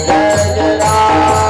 जय जय राम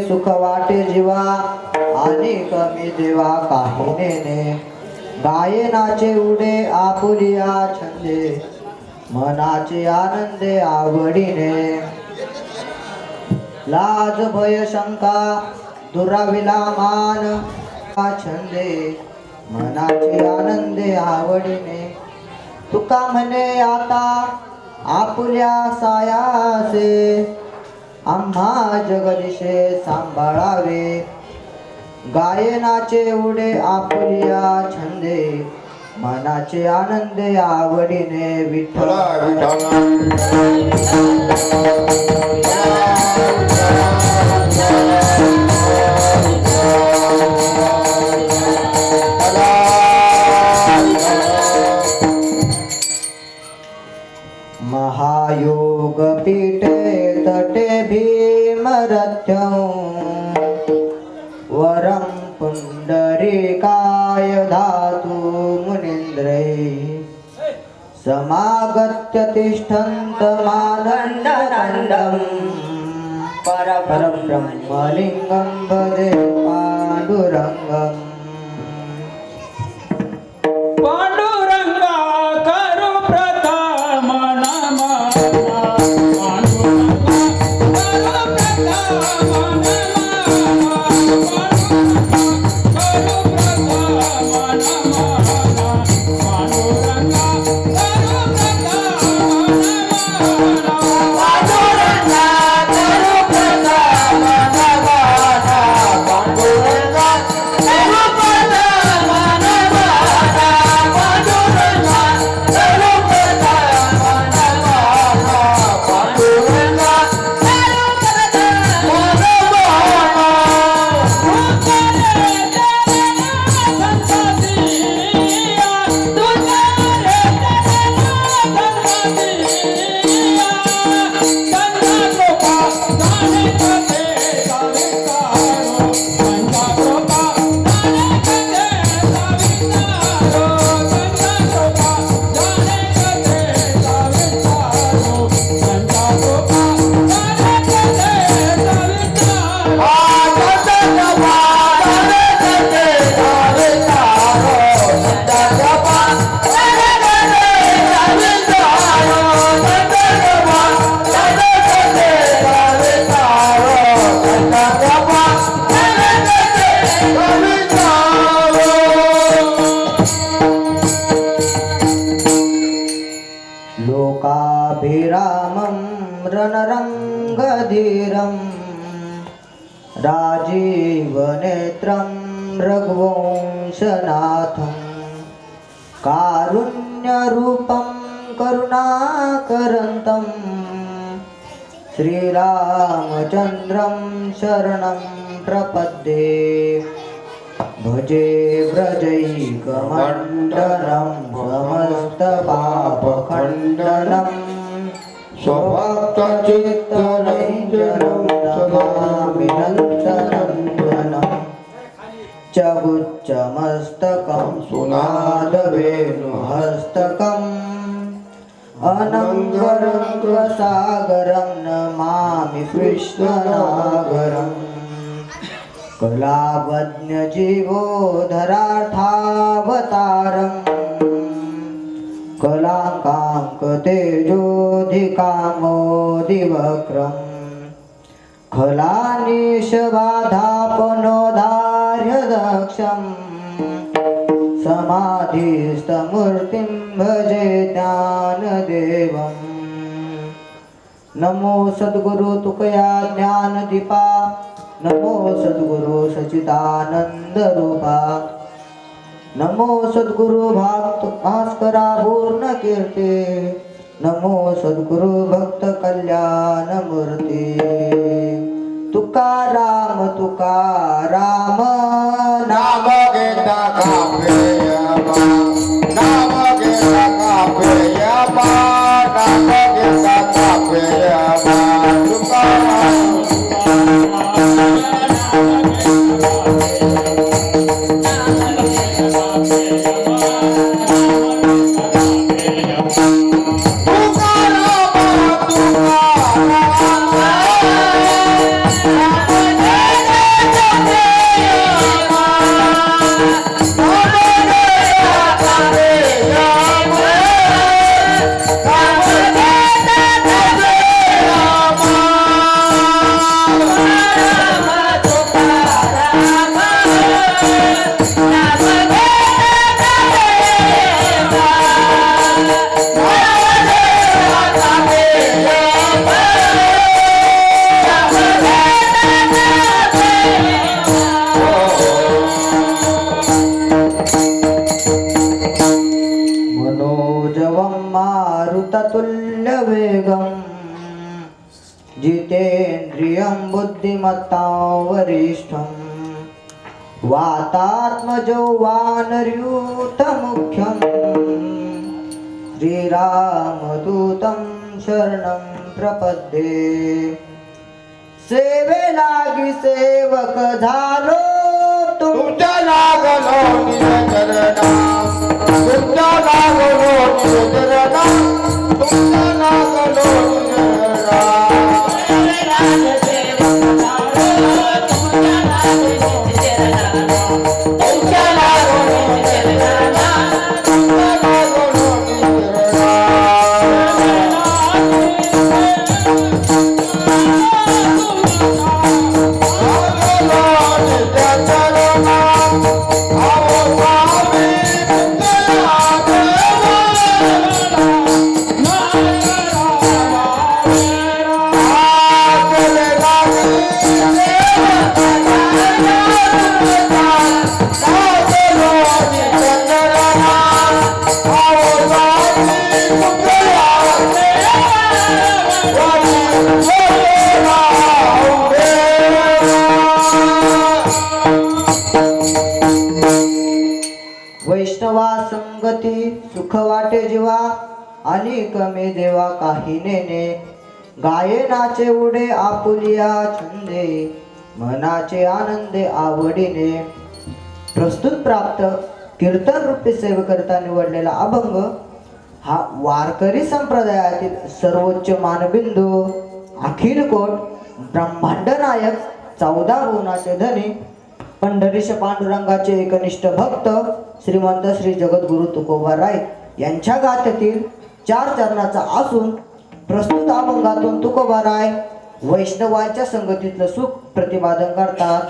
सुख वाटे जीवा आणि कमी देवा काही नेने गायनाचे उडे आपुलिया छंदे मनाचे आनंदे आवडीने लाज भय शंका दुराविला मान छंदे मनाचे आनंदे आवडीने तुका म्हणे आता आपुल्या सायासे आम्हा जगदिशे सांभाळावे गायनाचे उडे आपुलिया छंदे मनाचे आनंदे आवडीने विठ्ठल महायोग पीठे तटे भीमरथ्यं वरं पुंडरीकाय धातु मुनीन्द्रै समागत्य तिष्ठन्तमानन्ददण्डं परं ब्रह्मलिङ्गं भजे पाण्डुरङ्गम् लोकाभिरामं रणरङ्गधीरं राजीवनेत्रं रघुवंशनाथं कारुण्यरूपं करुणाकरन्तं श्रीरामचन्द्रं शरणं प्रपद्ये भजे व्रजैकमण्डनं समस्तपापखण्डनं स्वभक्तचित्तरञ्जनं नमामि नन्दनन्दनं चबुच्चमस्तकं सुनादवेणुहस्तकम् अनङ्गरङ्गसागरं नमामि कृष्णनागरम् कलावज्ञ जीवोधरार्थावतारम् कलाकांक तेजोधिकामोदिवक्रम् खलानिशबाधापनोदार्य दक्षम् समाधिस्थमूर्तिं भजे ज्ञानदेवम् नमो सद्गुरु तुकया ज्ञानदीपा नमो सद्गुरु सच्चिदानंद रूपा नमो सद्गुरु भास्करा पूर्ण कीर्ती नमो सद्गुरु भक्त कल्याण मूर्ती तुकाराम तुकाराम नाम घेता कापेयमा नाम घेता कापेयमा नाम घेता कापेयमा तुकाराम तुल्यवेगम् जितेन्द्रियं बुद्धिमत्तां वरिष्ठम् वातात्मजो वानरयूथमुख्यम् श्रीरामदूतं शरणं प्रपद्ये सेवे लागी सेवक झालो तुमच्या लागलो निरंजना तुमच्या लागलो निरंजना तुमच्या लागलो निरंजना तुमच्या लागलो निरंजना तुमच्या लागलो निरंजना वैष्णवा संगती सुख वाटे जीवा आणि कमी देवा काही नेने गायनाचे उडे आपुलिया छंदे मनाचे आनंदे आवडीने प्रस्तुत प्राप्त कीर्तन रूपी सेवेकरिता निवडलेला अभंग हा वारकरी संप्रदायातील सर्वोच्च मानबिंदू अखिल कोट ब्रह्मांड नायक 14 भुवनाचे धनी पंढरीश पांडुरंगाचे एकनिष्ठ भक्त श्रीमंत श्री जगद्गुरु तुकोबाराय यांच्या गाथ्यातील 4 चरणाचा असून प्रस्तुत अभंगातून तुकोबाराय वैष्णवांच्या संगतीतलं सुख प्रतिपादन करतात.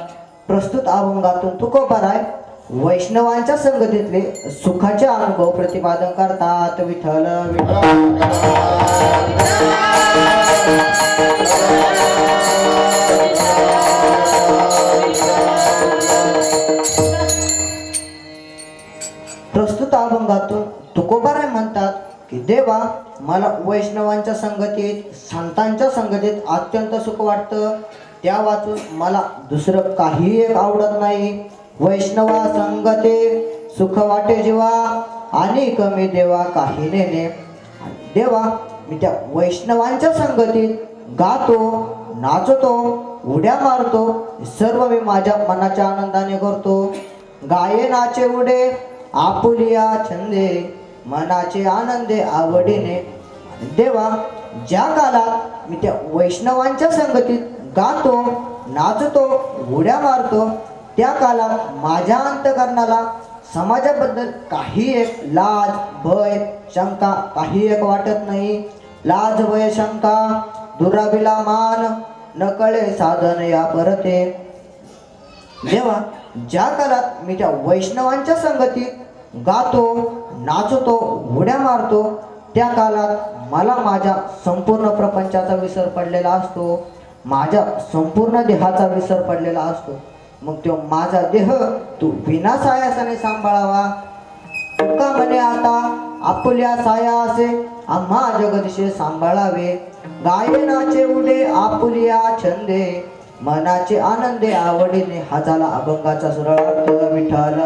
प्रस्तुत अभंगातून तुकोबाराय वैष्णवांच्या संगतीतले सुखाचे अनुभव प्रतिपादन करतात. विठ्ठल प्रस्तुत अभंगातून तुकोबाराय म्हणतात की देवा मला वैष्णवांच्या संगतीत संतांच्या संगतीत अत्यंत सुख वाटतं. त्या वाचून मला दुसरं काही एक आवडत नाही. वैष्णवा संगते सुख वाटे जीवा आणि कमी देवा काही नेने. देवा मी त्या वैष्णवांच्या संगतीत गातो नाचतो उड्या मारतो सर्व मी माझ्या मनाच्या आनंदाने करतो. गायनाचे उडे आपुलिया छंदे मनाचे आनंदे आवडीने. देवा ज्या काळात मी त्या वैष्णवांच्या संगतीत गातो नाचतो उड्या मारतो त्या काळात माझ्या अंतःकरणाला समाजाबद्दल काही एक लाज भय शंका काही एक वाटत नाही. लाज भय शंका दुराविला मान नकळे साधन या परते. जेव्हा ज्या काळात मी त्या वैष्णवांच्या संगतीत गातो नाचतो उड्या मारतो त्या काळात मला माझ्या संपूर्ण प्रपंचाचा विसर पडलेला असतो. माझ्या संपूर्ण देहाचा विसर पडलेला असतो. मग तो माझा देह तू विनासायासाने सांभाळावा. तुका म्हणे आता आपुल्या साया असे आम्हा जगदिशे सांभाळावे. गायनाचे उडे आपुलिया छंदे मनाचे आनंदे आवडीने हा झाला अभंगाचा सरळ अर्थ. विठ्ठल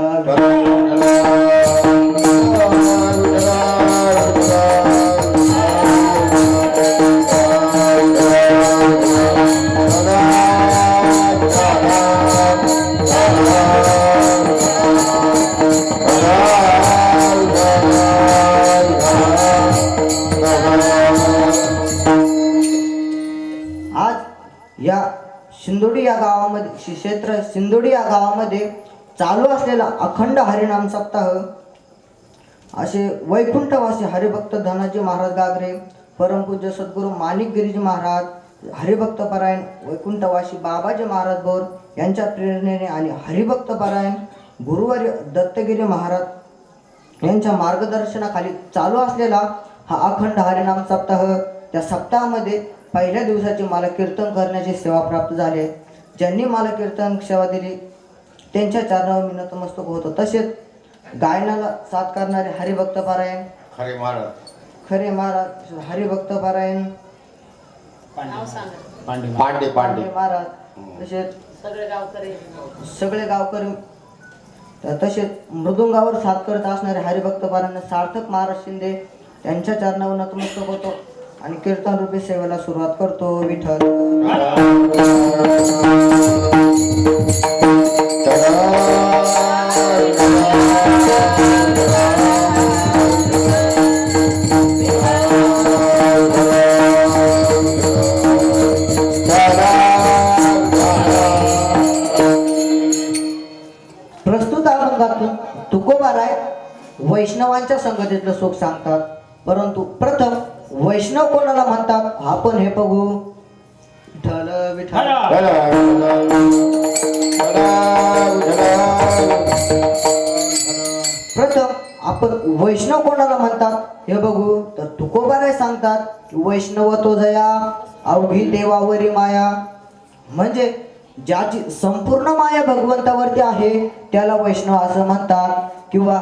आज या सिंदोडी या गावामध्ये श्री क्षेत्र सिंदोडी या गावामध्ये चालू असलेला अखंड हरिनाम सप्ताह असे वैकुंठवासी हरिभक्त धनाजी महाराज गागरे परमपूज्य सद्गुरू माणिक गिरीजी महाराज हरिभक्त परायण वैकुंठवासी बाबाजी महाराज बोर यांच्या प्रेरणेने आणि हरिभक्त परायण गुरुवारी दत्तगिरी महाराज यांच्या मार्गदर्शनाखाली चालू असलेला हा अखंड हरिनाम सप्ताह. त्या सप्ताहामध्ये पहिल्या दिवसाची मला कीर्तन करण्याची सेवा प्राप्त झाली. ज्यांनी मला कीर्तन सेवा दिली त्यांच्या चरणावर मी नतमस्तक होतो. तसेच गायनाला साथ करणारे हरिभक्त पारायण खरे महाराज हरिभक्त पारायण पांडे महाराज तसेच सगळे गावकरी तसेच मृदुंगावर साथ करत असणारे हरिभक्त पारायण सार्थक महाराज शिंदे त्यांच्या चरणावर नतमस्तक होतो आणि कीर्तन रूपी सेवेला सुरुवात करतो. विठ्ठल प्रस्तुत अभंगातून तुकोबाराय वैष्णवांच्या संगतीतलं सुख सांगतात. परंतु प्रथम वैष्णव कोणाला म्हणतात आपण हे बघू. विठ्ठल विठ्ठल प्रथम आपण वैष्णव कोणाला म्हणतात हे बघू. तर तुकोबाराय सांगतात की वैष्णव तो जया अवघी देवावरी माया. म्हणजे ज्याची संपूर्ण माया भगवंतावरती आहे त्याला वैष्णव असं म्हणतात. किंवा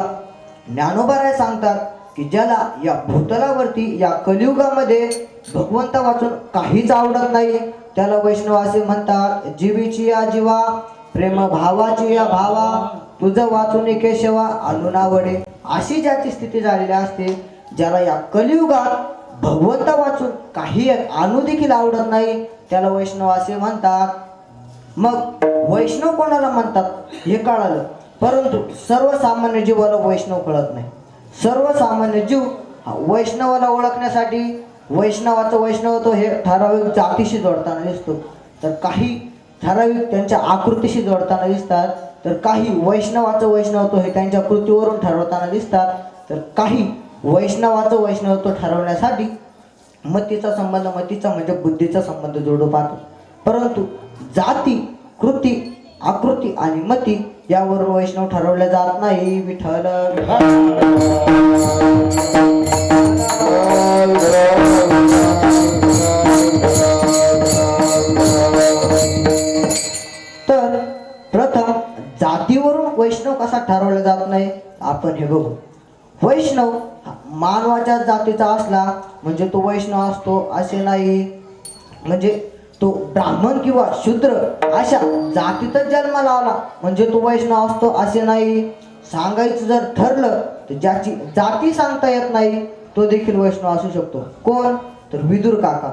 ज्ञानोबाराय सांगतात की ज्याला या भूतलावरती या कलियुगामध्ये भगवंता वाचून काहीच आवडत नाही त्याला वैष्णव असे म्हणतात. जीवीची या जीवा प्रेम भावाची या भावा तुझं वाचून केशवा अनुनावडे. अशी ज्याची स्थिती झालेली असते ज्याला या कलियुगात भगवंता वाचून काही आणू देखील आवडत नाही त्याला वैष्णव असे म्हणतात. मग वैष्णव कोणाला म्हणतात हे कळालं. परंतु सर्वसामान्य जीवाला वैष्णव कळत नाही. सर्वसामान्य जीव हा वैष्णवाला ओळखण्यासाठी वैष्णवाचं वैष्णवत्व हे ठराविक जातीशी जोडताना दिसतो. तर काही ठराविक त्यांच्या आकृतीशी जोडताना दिसतात. तर काही वैष्णवाचं वैष्णवत्व हे त्यांच्या कृतीवरून ठरवताना दिसतात. तर काही वैष्णवाचं वैष्णवत्व ठरवण्यासाठी मतीचा म्हणजे बुद्धीचा संबंध जोडू पाहतो. परंतु जाती कृती आकृती आणि मती यावरून वैष्णव ठरवले जात नाही. विठ्ठल तर प्रथम जातीवरून वैष्णव कसा ठरवला जात नाही आपण हे बघू. वैष्णव मानवाच्या जातीचा असला म्हणजे तो वैष्णव असतो असे नाही. म्हणजे तो ब्राह्मण किंवा शूद्र अशा जातीतच जन्माला आला म्हणजे तो वैष्णव असतो असे नाही. सांगायचं जर ठरलं तर ज्याची जाती सांगता येत नाही तो देखील वैष्णव असू शकतो. कोण तर विदुर काका.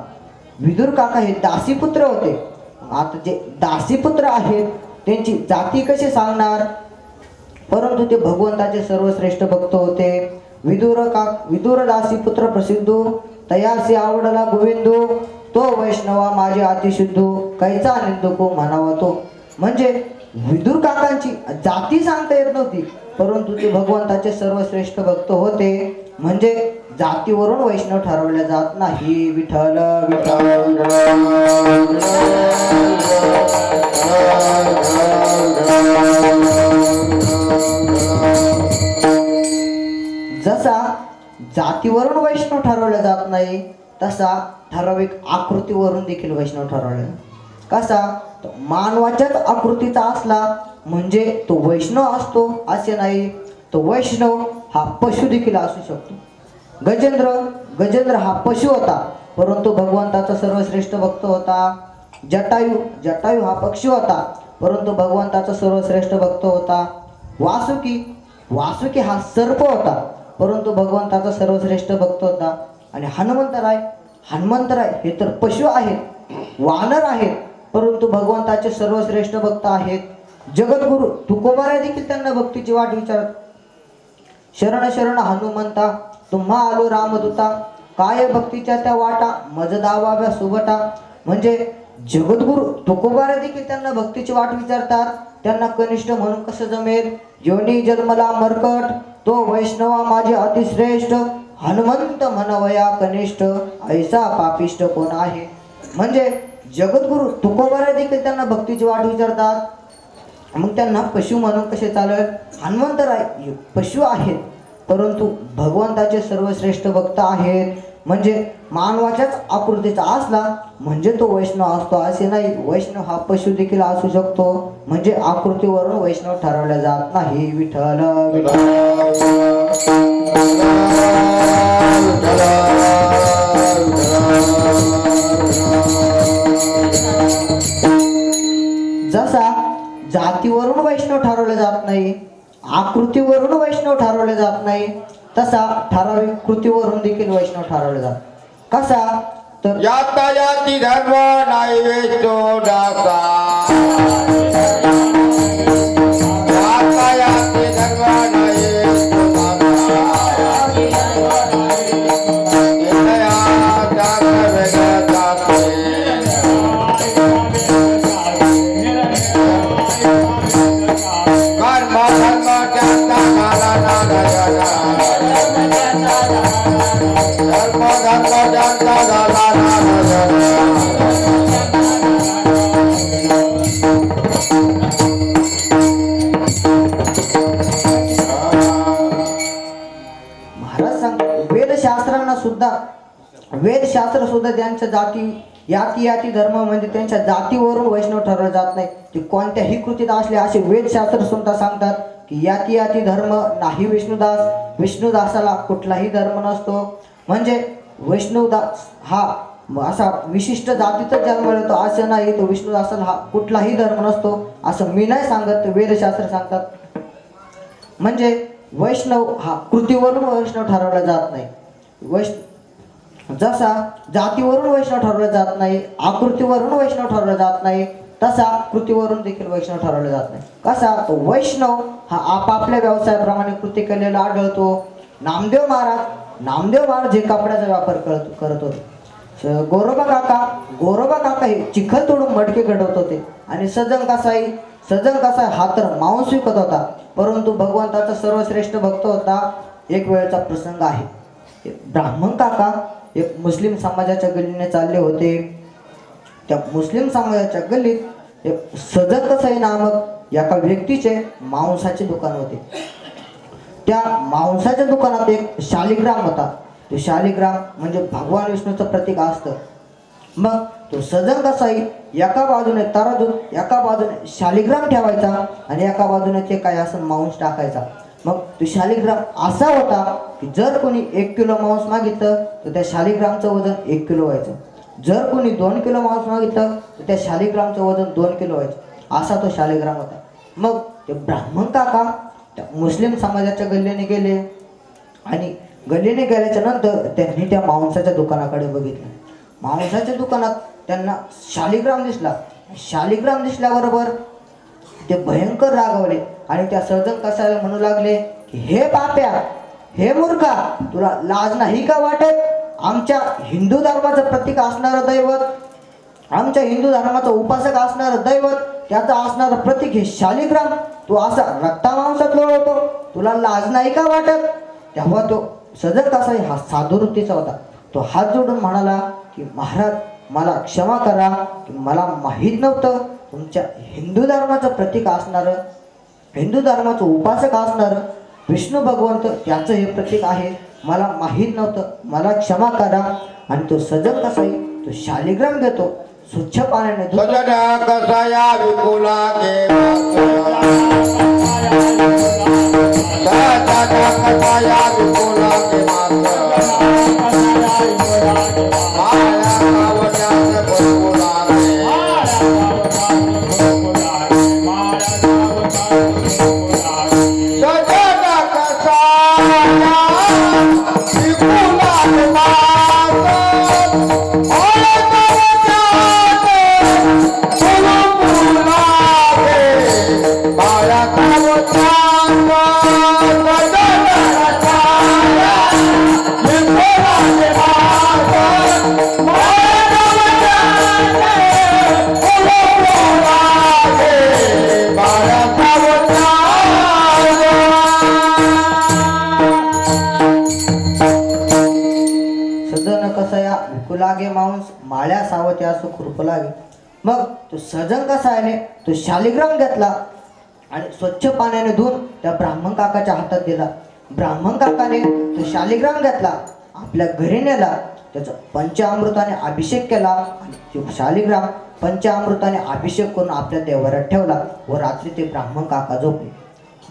विदुर काका हे दासीपुत्र होते. आता जे दासीपुत्र आहेत त्यांची जाती कशी सांगणार. परंतु ते भगवंताचे सर्वश्रेष्ठ भक्त होते. विदुर दासीपुत्र प्रसिद्धो तयासी आवडला गोविंदो तो वैष्णवा माझे अतिशुद्धो कैचा निंदको म्हणावा तो. म्हणजे विदुर काकांची जाती सांगता येत नव्हती, परंतु ते भगवंताचे सर्वश्रेष्ठ भक्त होते. म्हणजे जातीवरून वैष्णव ठरवले जात नाही. विठ्ठल जसा जातीवरून वैष्णव ठरवले जात नाही, तसा ठराविक आकृतीवरून देखील वैष्णव ठरवले. कसा? तो मानवाच्याच आकृतीचा असला म्हणजे तो वैष्णव असतो असे नाही. तो वैष्णव हा पशु देखील असू शकतो. गजेंद्र हा पशु होता, परंतु भगवंताचा सर्वश्रेष्ठ भक्त होता. जटायू हा पक्षी होता, परंतु भगवंताचा सर्वश्रेष्ठ भक्त होता. वासुकी हा सर्प होता, परंतु भगवंताचा सर्वश्रेष्ठ भक्त होता. आणि हनुमंतराय हे तर पशु आहेत, वानर आहेत, परंतु भगवंताचे सर्वश्रेष्ठ भक्त आहेत. जगद्गुरु तुकोबाराय देखील त्यांना भक्तीची वाट विचारत. शरण शरण हनुमंता तुम्हा आलो रामदूता, काय भक्तीच्या त्या वाटा मज दावाव्या सुबटा. म्हणजे जगद्गुरु तुकोबाराय देखील त्यांना भक्तीची वाट विचारतात. त्यांना कनिष्ठ म्हणून कसं जमेल? योनी जन्मला मरकट तो वैष्णवा माझे अतिश्रेष्ठ, हनुमंत म्हणवया कनिष्ठ ऐसा पापिष्ट कोण आहे. म्हणजे जगद्गुरु तुकोबाराय देखील त्यांना भक्तीची वाट विचारतात. मग त्यांना पशु म्हणून कसे चालेल? हनुमंतराय पशु आहेत, परंतु भगवंताचे सर्वश्रेष्ठ भक्त आहेत. म्हणजे मानवाच्याच आकृतीचा असला म्हणजे तो वैष्णव असतो असे नाही. वैष्णव हा पशु देखील असू शकतो. म्हणजे आकृतीवरून वैष्णव ठरवले जात नाही. विठ्ठल जसा जातीवरून वैष्णव ठरवले जात नाही, आकृतीवरून वैष्णव ठरवले जात नाही, तसा ठराविक कृतीवरून देखील वैष्णव ठरवले जात. कसा? तर यातायाती धर्म नाही वेचतो डाका, यातायाती धर्म नाही वेचतो डाका, येतया जात वेगळं जाते. कर्म ज्ञाता नाना नारायणा, धर्म ज्ञाता नाना नारायणा. महाराज सांग वेदशास्त्र सुद्धा त्यांच्या याती धर्म म्हणजे त्यांच्या जातीवरून वैष्णव ठरवले जात नाही. ते कोणत्याही कृतीत असले असे वेदशास्त्र सुद्धा सांगतात की याती धर्म नाही विष्णुदासाला कुठलाही धर्म नसतो. म्हणजे वैष्णवदास हा असा विशिष्ट जातीतच जन्माला येतो असं नाही. तो विष्णुदासाला हा कुठलाही धर्म नसतो असं मी नाही सांगत, वेदशास्त्र सांगतात. म्हणजे वैष्णव हा कृतीवरून वैष्णव ठरवला जात नाही. जसा जातीवरून वैष्णव ठरवलं जात नाही, आकृतीवरून वैष्णव ठरवलं जात नाही, तसा कृतीवरून देखील वैष्णव ठरवलं जात नाही. कसा? तो वैष्णव हा आपापल्या व्यवसायाप्रमाणे कृती केलेला आढळतो. नामदेव महाराज हे कपड्याचा व्यापार करत होते. गोरोबा काका हे चिखल तोडून मडके घडवत होते. आणि सजन कसाई हा तर मांस विकत होता, परंतु भगवंताचा सर्वश्रेष्ठ भक्त होता. एक वेळचा प्रसंग आहे. ब्राह्मण काका एक मुस्लिम समाजाच्या गल्लीने चालले होते. त्या मुस्लिम समाजाच्या गल्लीत एक सजन कसाई नामक एका व्यक्तीचे मांसाचे दुकान होते. त्या मांसाच्या दुकानात एक शालिग्राम होता. तो शालिग्राम म्हणजे भगवान विष्णूचं प्रतीक असतं. मग तो सजन कसाई एका बाजूने तराजू, एका बाजूने शालिग्राम ठेवायचा आणि एका बाजूने ते काय असं मांस टाकायचा. मग तो शालिग्राम असा होता की जर कोणी 1 किलो मांस मागितलं तर त्या शालिग्रामचं वजन 1 किलो व्हायचं. जर कोणी 2 किलो मांस मागितलं तर त्या शालिग्रामचं वजन 2 किलो व्हायचं. असा तो शालिग्राम होता. मग ते ब्राह्मण काका त्या मुस्लिम समाजाच्या गल्लीने गेले आणि गल्लीने गेल्याच्या नंतर त्यांनी त्या मांसाच्या दुकानाकडे बघितलं. मांसाच्या दुकानात त्यांना शालिग्राम दिसला. शालिग्राम दिसल्याबरोबर ते भयंकर रागावले आणि त्या सजन कसायला म्हणू लागले की हे पाप्या, हे मूर्खा, तुला लाज नाही का वाटत? आमच्या हिंदू धर्माचं प्रतीक असणारं दैवत, आमच्या हिंदू धर्माचं उपासक असणारं दैवत, त्याचं असणारं प्रतीक हे शालिग्राम तू असा रक्तामांसात लोळवतो, तुला लाज नाही का वाटत? तेव्हा तो सजग कसाई हा साधू वृत्तीचा होता. तो हात जोडून म्हणाला की महाराज मला क्षमा करा, की मला माहीत नव्हतं तुमच्या हिंदू धर्माचं प्रतीक असणारं, हिंदू धर्माचं उपासक असणारं विष्णू भगवंत त्याचं हे प्रतीक आहे, मला माहीत नव्हतं, मला क्षमा करा. आणि तो सजग कसाई तो शालिग्राम घेतो, स्वच्छ पाण्याने धुतो. सजना कसाया विपुला के सजना कसाया विपुला के माया कावड्यात बसुला रे सजना कसाया विपुला के सजन कसया विकुलागे मांस माळ्या सावत्या असो खुरपलागे. मग तो सजन कसायाने तो शालिग्राम घेतला आणि स्वच्छ पाण्याने धुवून त्या ब्राह्मण काकाच्या हातात दिला. ब्राह्मण काकाने तो शालिग्राम घेतला, आपल्या घरी नेला, त्याचा पंचामृताने अभिषेक केला आणि तो शालिग्राम पंचामृताने अभिषेक करून आपल्या देवाऱ्यात ठेवला व रात्री ते ब्राह्मण काका झोपले.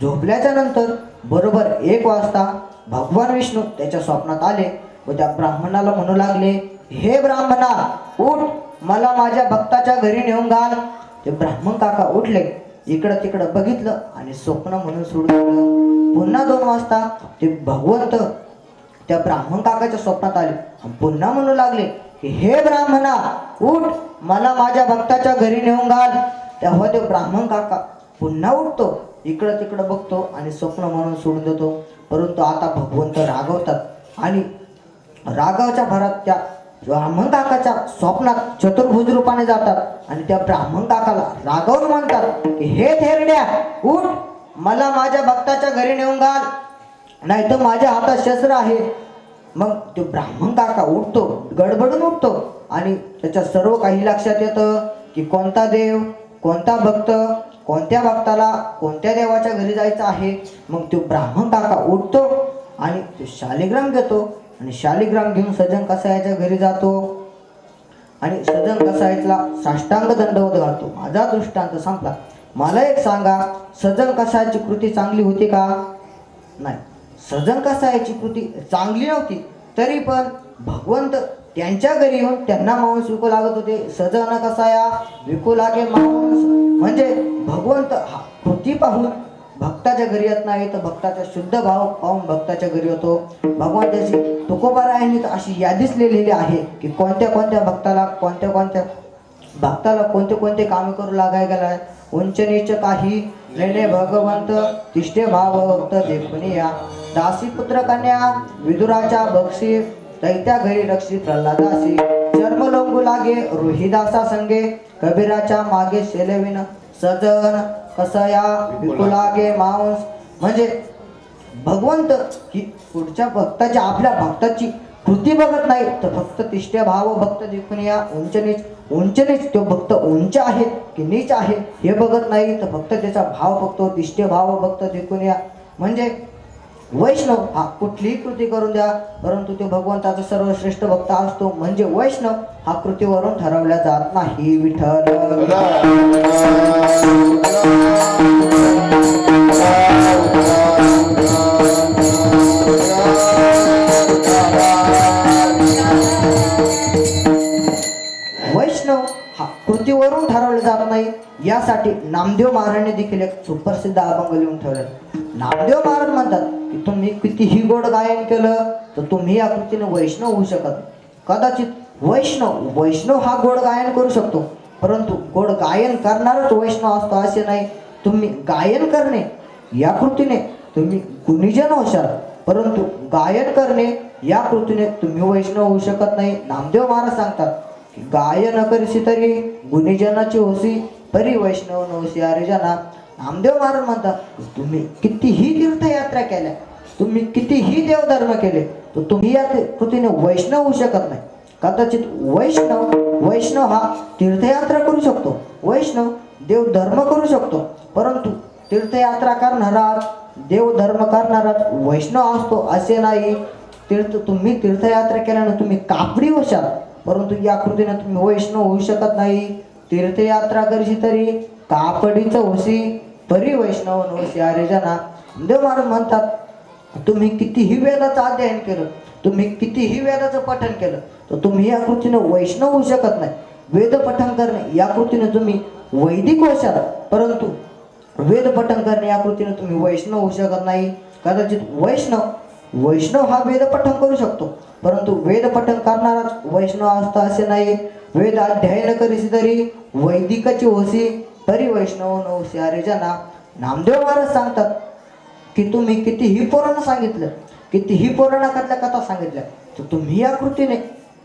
झोपल्याच्या नंतर बरोबर 1 वाजता भगवान विष्णू त्याच्या स्वप्नात आले व त्या ब्राह्मणाला म्हणू लागले, हे ब्राह्मणा उठ, मला माझ्या भक्ताच्या घरी नेऊन घाल. ते ब्राह्मण काका उठले, इकडं तिकडं बघितलं आणि स्वप्न म्हणून सोडून दिलं. पुन्हा 2 वाजता ते भगवंत त्या ब्राह्मण काकाच्या स्वप्नात आले आणि पुन्हा म्हणू लागले की हे ब्राह्मणा उठ, मला माझ्या भक्ताच्या घरी नेऊन घाल. तेव्हा ते ब्राह्मण काका पुन्हा उठतो, इकडं तिकडं बघतो आणि स्वप्न म्हणून सोडून देतो. परंतु आता भगवंत रागवतात आणि रागावच्या भरात त्या ब्राह्मण काकाच्या स्वप्नात चतुर्भुज रूपाने जातात आणि त्या ब्राह्मण काकाला रागावून म्हणतात की हे थेरड्या उठ, मला माझ्या भक्ताच्या घरी नेऊन घाल, नाही तर माझ्या हातात शस्त्र आहे. मग तो ब्राह्मण काका उठतो, गडबडून उठतो आणि त्याच्या सर्व काही लक्षात येतं की कोणता देव, कोणता भक्त, कोणत्या भक्ताला कोणत्या देवाच्या घरी जायचं आहे. मग तो ब्राह्मण काका उठतो आणि तो शालिग्राम घेतो आणि शालिग्राम घेऊन सजन कसायाच्या घरी जातो आणि सजन कसायाला साष्टांग दंडवत घालतो. माझा दृष्टांत संपला. मला एक सांगा, सजन कसायाची कृती चांगली होती का? नाही, सजन कसायाची कृती चांगली नव्हती, तरी पण भगवंत त्यांच्या घरी येऊन त्यांना मांस विकू लागत होते. सजन कसाया विकू लागे मांस म्हणजे भगवंत हा कृती पाहून भक्ताच्या घरी येत नाही, तर भक्ताचा शुद्ध भाव पाहून भक्ताच्या घरी येतो. भगवंताची तुकोबारायांनी अशी यादीच लिहिलेली आहे की कोणत्या कोणत्या भक्ताला कोणते कोणते कामे करू लागाय गेलाय. उंच नीच काही लेणे भगवंत तिष्ठे भाव भक्त देखून या. दासी पुत्र कन्या विदुराच्या बक्षी दैत्या घरी रक्षी प्रल्हादासी. चर्म लोंगू लागे रोहिदासा संगे कबीराच्या मागे शेलविन. सजन कसया विकू लागे मांस म्हणजे भगवंत ही पुढच्या भक्ताच्या आपल्या भक्ताची कृती बघत नाही, तर फक्त तिष्ठे भाव भक्त देखून या. उंच नीच तो भक्त उंच आहे की नीच आहे हे बघत नाही, तर फक्त त्याचा भाव बघतो. तिष्ठे भाव भक्त देखून या म्हणजे वैष्णव हा कुठलीही कृती करून द्या, परंतु तो भगवंताचा सर्वश्रेष्ठ भक्त असतो. म्हणजे वैष्णव हा कृतीवरून ठरवल्या जात नाही. विठ्ठल वैष्णव हा कृतीवरून ठरवले जात नाही. यासाठी नामदेव महाराजांनी देखील एक सुप्रसिद्ध अभंग लिहून ठेवले. नामदेव महाराज म्हणतात की तुम्ही कितीही गोड गायन केलं तर तुम्ही या कृतीने वैष्णव होऊ शकत. कदाचित वैष्णव हा गोड गायन करू शकतो, परंतु गोड गायन करणारच वैष्णव असतो असे नाही. तुम्ही गायन करणे या कृतीने तुम्ही गुणीजन होशाल, परंतु गायन करणे या कृतीने तुम्ही वैष्णव होऊ शकत नाही. नामदेव महाराज सांगतात की गाय न करशी तरी गुणीजनाची होसी परी वैष्णव नवसी अरे जना. नामदेव महाराज म्हणतात की तुम्ही कितीही तीर्थयात्रा केल्या, तुम्ही कितीही देवधर्म केले, तर तुम्ही या कृतीने वैष्णव होऊ शकत नाही. कदाचित वैष्णव हा तीर्थयात्रा करू शकतो, वैष्णव देवधर्म करू शकतो, परंतु तीर्थयात्रा करणारा देवधर्म करणारा वैष्णव असतो असे नाही. तुम्ही तीर्थयात्रा केल्यानं तुम्ही कापडी होशाल, परंतु या कृतीने तुम्ही वैष्णव होऊ शकत नाही. तीर्थयात्रा करशी तरी कापडीच होशी परी वैष्णव नवसी अरे जना. देव महाराज म्हणतात तुम्ही कितीही वेदाचं अध्ययन केलं, तुम्ही कितीही वेदाचं पठण केलं, तर तुम्ही या कृतीने वैष्णव होऊ शकत नाही. वेद पठण करणे या कृतीने तुम्ही वैदिक होशाल, परंतु वेद पठण करणे या कृतीने तुम्ही वैष्णव होऊ शकत नाही. कदाचित वैष्णव हा वेद पठण करू शकतो, परंतु वेद पठण करणाराच वैष्णव असता असे नाही. वेद अध्ययन करीसी तरी वैदिकाची होसी तरी वैष्णव नवसी अरे जना. नामदेव महाराज सांगतात की तुम्ही कितीही पुराण सांगितलं, कितीही पुराणातल्या कथा सांगितल्या, तर तुम्ही या कृतीने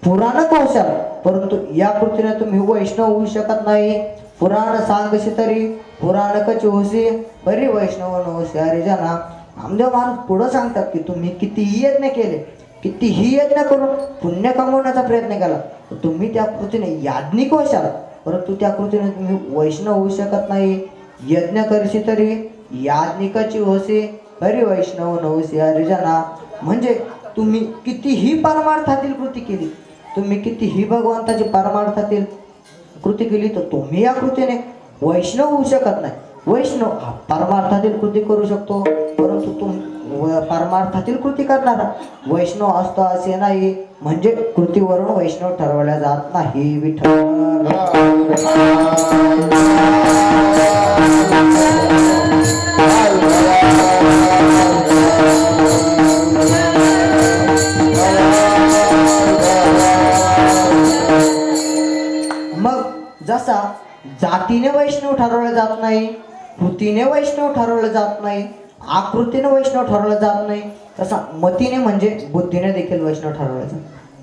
पुराणच होशाल, परंतु या कृतीने तुम्ही वैष्णव होऊ शकत नाही. पुराण सांगशी तरी पुराणकची होसी बरी वैष्णव नवसी अरे जना. नामदेव महाराज पुढं सांगतात की तुम्ही कितीही यज्ञ केले, कितीही यज्ञ करून पुण्य कमवण्याचा प्रयत्न केला, तर तुम्ही त्या कृतीने याज्ञिक होशाल, परंतु त्या कृतीने तुम्ही वैष्णव होऊ शकत नाही. यज्ञ करशी तरी याज्ञिकाची होसी हरी वैष्णव नवसी अरे जना. म्हणजे तुम्ही कितीही परमार्थातील कृती केली, तुम्ही कितीही भगवंताची परमार्थातील कृती केली, तर तुम्ही या कृतीने वैष्णव होऊ शकत नाही. वैष्णव हा परमार्थातील कृती करू शकतो, परंतु परमार्थातील कृती करणारा वैष्णव असतो असे नाही. म्हणजे कृतीवरून वैष्णव ठरवल्या जात नाही. विठ्ठल मग जसा जातीने वैष्णव ठरवलं जात नाही, कृतीने वैष्णव ठरवलं जात नाही, आकृतीने वैष्णव ठरवलं जात नाही, तसा मतीने म्हणजे बुद्धीने देखील वैष्णव ठरवलं जातं.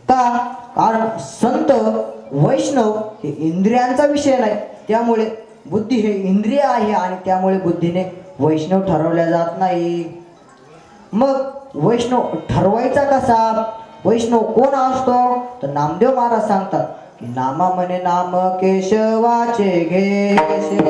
का? कारण संत वैष्णव हे इंद्रियांचा विषय नाही, त्यामुळे बुद्धी हे इंद्रिय आहे आणि त्यामुळे बुद्धीने वैष्णव ठरवल्या जात नाही. मग वैष्णव ठरवायचा कसा? वैष्णव कोण असतो? तर नामदेव महाराज सांगतात की नामा म्हणे नाम केशवाचे घेसे.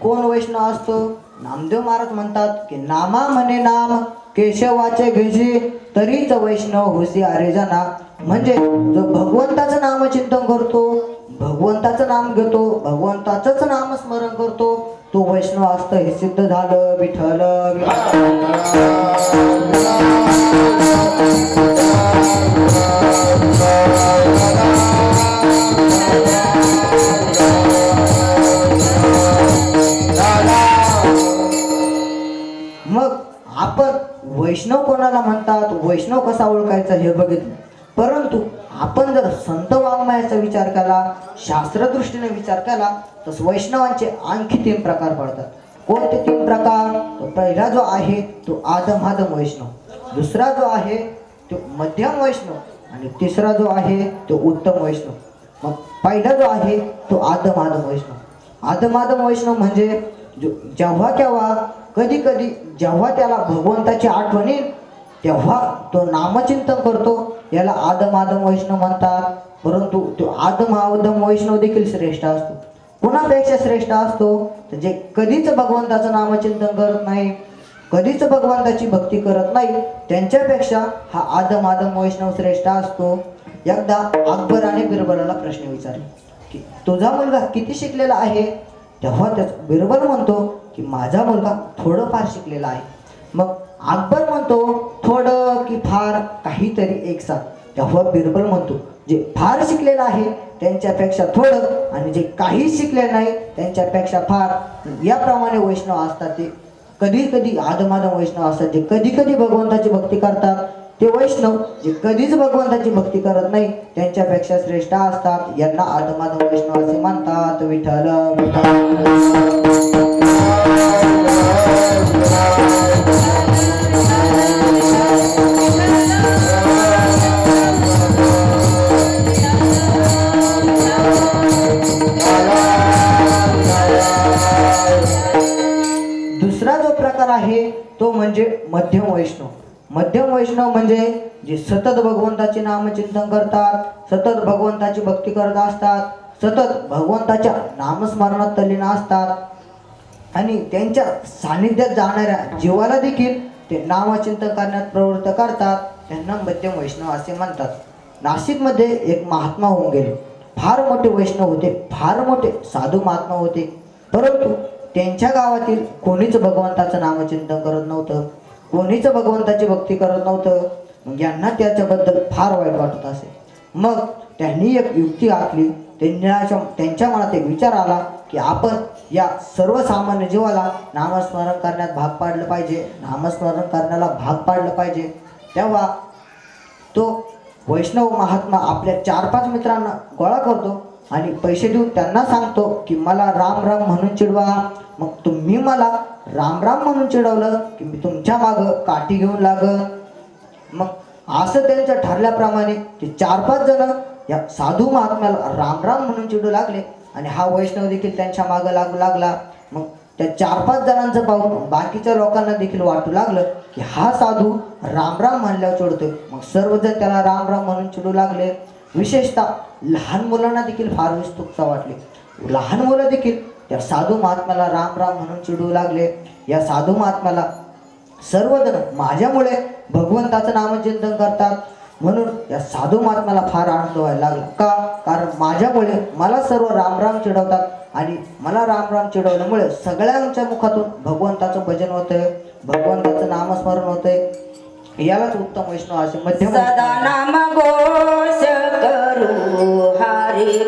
कोण वैष्णव असतो? नामदेव महाराज म्हणतात की नामा म्हणे नाम केशवाचे घेशी तरीच वैष्णव होसी अरे जना. म्हणजे जो भगवंताचं नामचिंतन करतो, भगवंताचं नाम घेतो, भगवंताचंच नामस्मरण करतो, तो वैष्णव असतं हे सिद्ध झालं. विठ्ठल मग आपण वैष्णव कोणाला म्हणतात, वैष्णव कसा ओळखायचा हे बघितलं, परंतु आपण जर संत वाङ्मयाचा विचार केला, शास्त्रदृष्टीने विचार केला, तर वैष्णवांचे आणखी 3 प्रकार पडतात. कोणते 3 प्रकार? तो पहिला जो आहे तो आदमादम वैष्णव, दुसरा जो आहे तो मध्यम वैष्णव आणि तिसरा जो आहे तो उत्तम वैष्णव. मग पहिला जो आहे तो आदमादम वैष्णव. आदमादम वैष्णव म्हणजे जेव्हा केव्हा कधी कधी जेव्हा त्याला भगवंताची आठवण येईल तेव्हा तो नामचिंतन करतो. याला आदम आदम वैष्णव म्हणतात. परंतु तो आदम आदम वैष्णव देखील श्रेष्ठ असतो. कुणापेक्षा श्रेष्ठ असतो तर जे कधीच भगवंताचं नामचिंतन करत नाही, कधीच भगवंताची भक्ती करत नाही, त्यांच्यापेक्षा हा आदम आदम वैष्णव श्रेष्ठ असतो. एकदा अकबराने बिरबलाला प्रश्न विचारले की तुझा मुलगा किती शिकलेला आहे. तेव्हा त्याच बिरबल म्हणतो की माझा मुलगा थोडंफार शिकलेला आहे. मग अकबर म्हणतो थोडं की फार, काहीतरी एक साथ. तेव्हा बिरबल म्हणतो जे फार शिकलेलं आहे त्यांच्यापेक्षा थोडं आणि जे काही शिकले नाही त्यांच्यापेक्षा फार. याप्रमाणे वैष्णव असतात ते कधी कधी आदमादम वैष्णव असतात जे कधी कधी भगवंताची भक्ती करतात. ते वैष्णव जे कधीच भगवंताची भक्ती करत नाही त्यांच्यापेक्षा श्रेष्ठ असतात. यांना आदमादम वैष्णव असे म्हणतात. विठ्ठल दुसरा जो प्रकार आहे तो म्हणजे मध्यम वैष्णव. मध्यम वैष्णव म्हणजे जे सतत भगवंताचे नामचिंतन करतात, सतत भगवंताची भक्ती करत असतात, सतत भगवंताच्या नामस्मरणात तल्लीन असतात आणि त्यांच्या सानिध्यात जाणाऱ्या जीवाला देखील ते नामचिंतन करण्यात प्रवृत्त करतात. त्यांना मध्यम वैष्णव असे म्हणतात. नाशिकमध्ये एक महात्मा होऊन गेले. फार मोठे वैष्णव होते, फार मोठे साधू महात्मा होते. परंतु त्यांच्या गावातील कोणीच भगवंताचं नामचिंतन करत नव्हतं, कोणीच भगवंताची भक्ती करत नव्हतं. मग यांना त्याच्याबद्दल फार वाईट वाटत असे. मग त्यांनी एक युक्ती आखली. त्यांच्या मनात एक विचार आला की आपण या सर्वसामान्य जीवाला नामस्मरण करण्यात भाग पाडलं पाहिजे, नामस्मरण करण्याला भाग पाडलं पाहिजे. तेव्हा तो वैष्णव महात्मा आपल्या 4-5 मित्रांना गोळा करतो आणि पैसे देऊन त्यांना सांगतो की मला राम राम म्हणून चिडवा. मग तुम्ही मला राम राम म्हणून चिडवलं की मी तुमच्या मागं काठी घेऊन लागल. मग असं त्यांचं ठरल्याप्रमाणे ते 4-5 जण या साधू महात्म्याला राम राम म्हणून चिडू लागले आणि हा वैष्णव देखील त्यांच्या मागं लागू लागला. मग त्या 4-5 जणांचं पाहून बाकीच्या लोकांना देखील वाटू लागलं की हा साधू राम राम म्हणल्यावर चिडतोय. मग सर्वजण त्याला राम राम म्हणून चिडू लागले. विशेषतः लहान मुलांना देखील फार विस्तुकता वाटली. लहान मुलं देखील त्या साधू महात्म्याला राम राम म्हणून चिडू लागले. या साधू महात्म्याला सर्वजण माझ्यामुळे भगवंताचं नामचिंतन करतात म्हणून या साधू महात्म्याला फार आनंद व्हायला लागला. का? कारण माझ्यामुळे मला सर्व रामराम चिडवतात आणि मला रामराम चिडवल्यामुळे सगळ्यांच्या मुखातून भगवंताचं भजन होतंय, भगवंताचं नामस्मरण होतंय. यालाच उत्तम वैष्णव असे मध्यम सदा नाम घोष करू हरि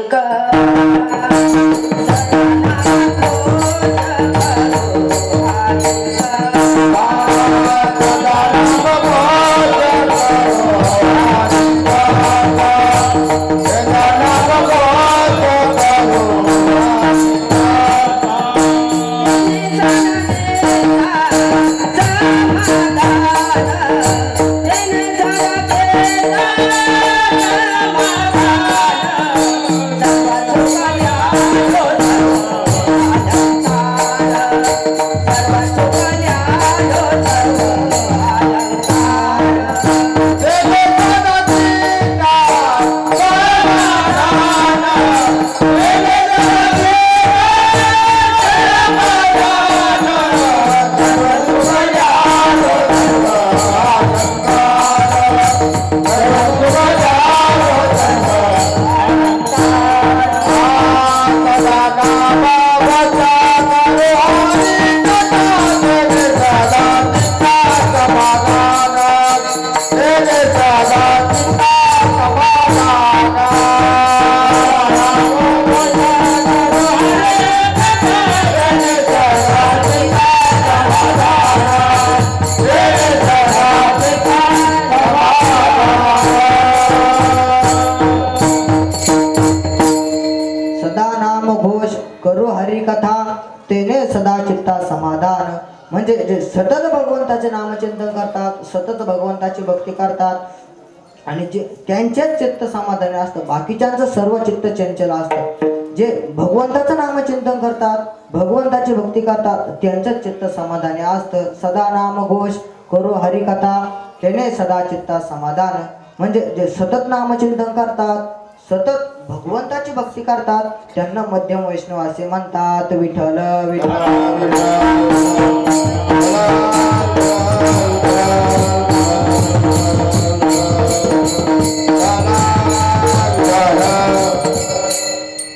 तेने सदा चित्ता समाधान. म्हणजे जे सतत भगवंताचे नामचिंतन करतात, सतत भगवंताची भक्ती करतात आणि जे त्यांचेच चित्त समाधानी असतं, बाकीच्यांचं सर्व चित्त चंचल असतं. जे भगवंताचं नामचिंतन करतात, भगवंताची भक्ती करतात, त्यांचं चित्त समाधानी असतं. सदा नामघोष करू हरिकथा, त्याने सदा चित्ता समाधान. म्हणजे जे सतत नामचिंतन करतात, सतत भगवंताची भक्ती करतात, त्यांना मध्यम वैष्णव असे म्हणतात. विठ्ठल विठ्ठल.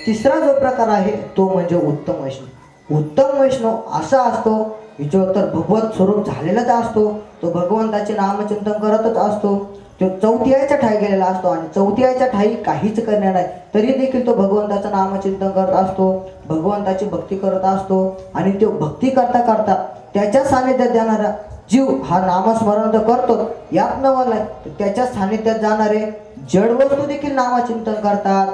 तिसरा जो प्रकार आहे तो म्हणजे उत्तम वैष्णव. उत्तम वैष्णव असा असतो की जो तर भगवत स्वरूप झालेलाच असतो, तो भगवंताचे नामचिंतन करतच असतो, तो चौथीच्या ठाई गेलेला असतो आणि चौथीच्या ठाई काहीच करणार नाही तरी देखील तो भगवंताचं नामचिंतन करत असतो, भगवंताची भक्ती करत असतो. आणि तो भक्ती करता करता त्याच्या सानिध्यात जाणारा जीव हा नामस्मरण तर करतो, यात नवल नाही तर त्याच्या सानिध्यात जाणारे जड वस्तू देखील नामचिंतन करतात,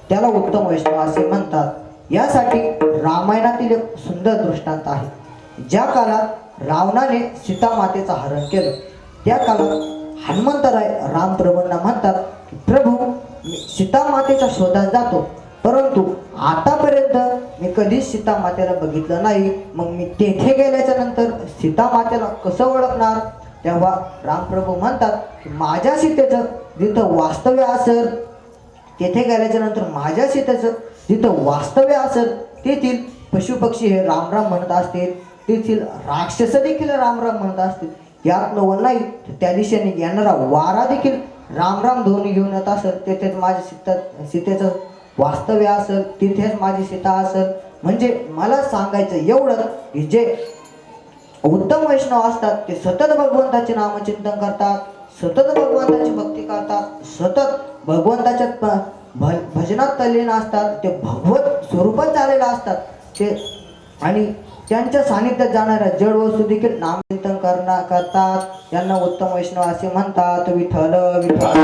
त्याला उत्तम वैष्णव असे म्हणतात. यासाठी रामायणातील एक सुंदर दृष्टांत आहे. ज्या काळात रावणाने सीतामातेचं हरण केलं, त्या काळात हनुमंतराय रामप्रभूंना म्हणतात की प्रभू, मी सीतामातेच्या शोधात जातो, परंतु आतापर्यंत मी कधीच सीतामातेला बघितलं नाही, मग मी तेथे गेल्याच्या नंतर सीतामातेला कसं ओळखणार? तेव्हा रामप्रभू म्हणतात की माझ्या सीतेचं जिथं वास्तव्य असेल, तेथे गेल्याच्या नंतर माझ्या सीतेचं जिथं वास्तव्य असेल, तेथील पशुपक्षी हे रामराम म्हणत असतील, तेथील राक्षस देखील रामराम म्हणत असतील, यात नवल नाही तर त्या दिशेने येणारा वारा देखील रामराम ध्वनी घेऊन येत असेल, तेथेच माझ्या सीतेचं वास्तव्य असेल, तिथेच माझी सीता असेल. म्हणजे मला सांगायचं एवढं की जे उत्तम वैष्णव असतात ते सतत भगवंताचे नामचिंतन करतात, सतत भगवंताची भक्ती करतात, सतत भगवंताच्या भजनात तल्लीन असतात, ते भगवत स्वरूपात झालेले असतात ते. आणि त्यांच्या सानिध्यात जाणाऱ्या जड वस्तू देखील नामचिंतन करतात, त्यांना उत्तम वैष्णव असे म्हणतात. विठ्ठल विठ्ठल.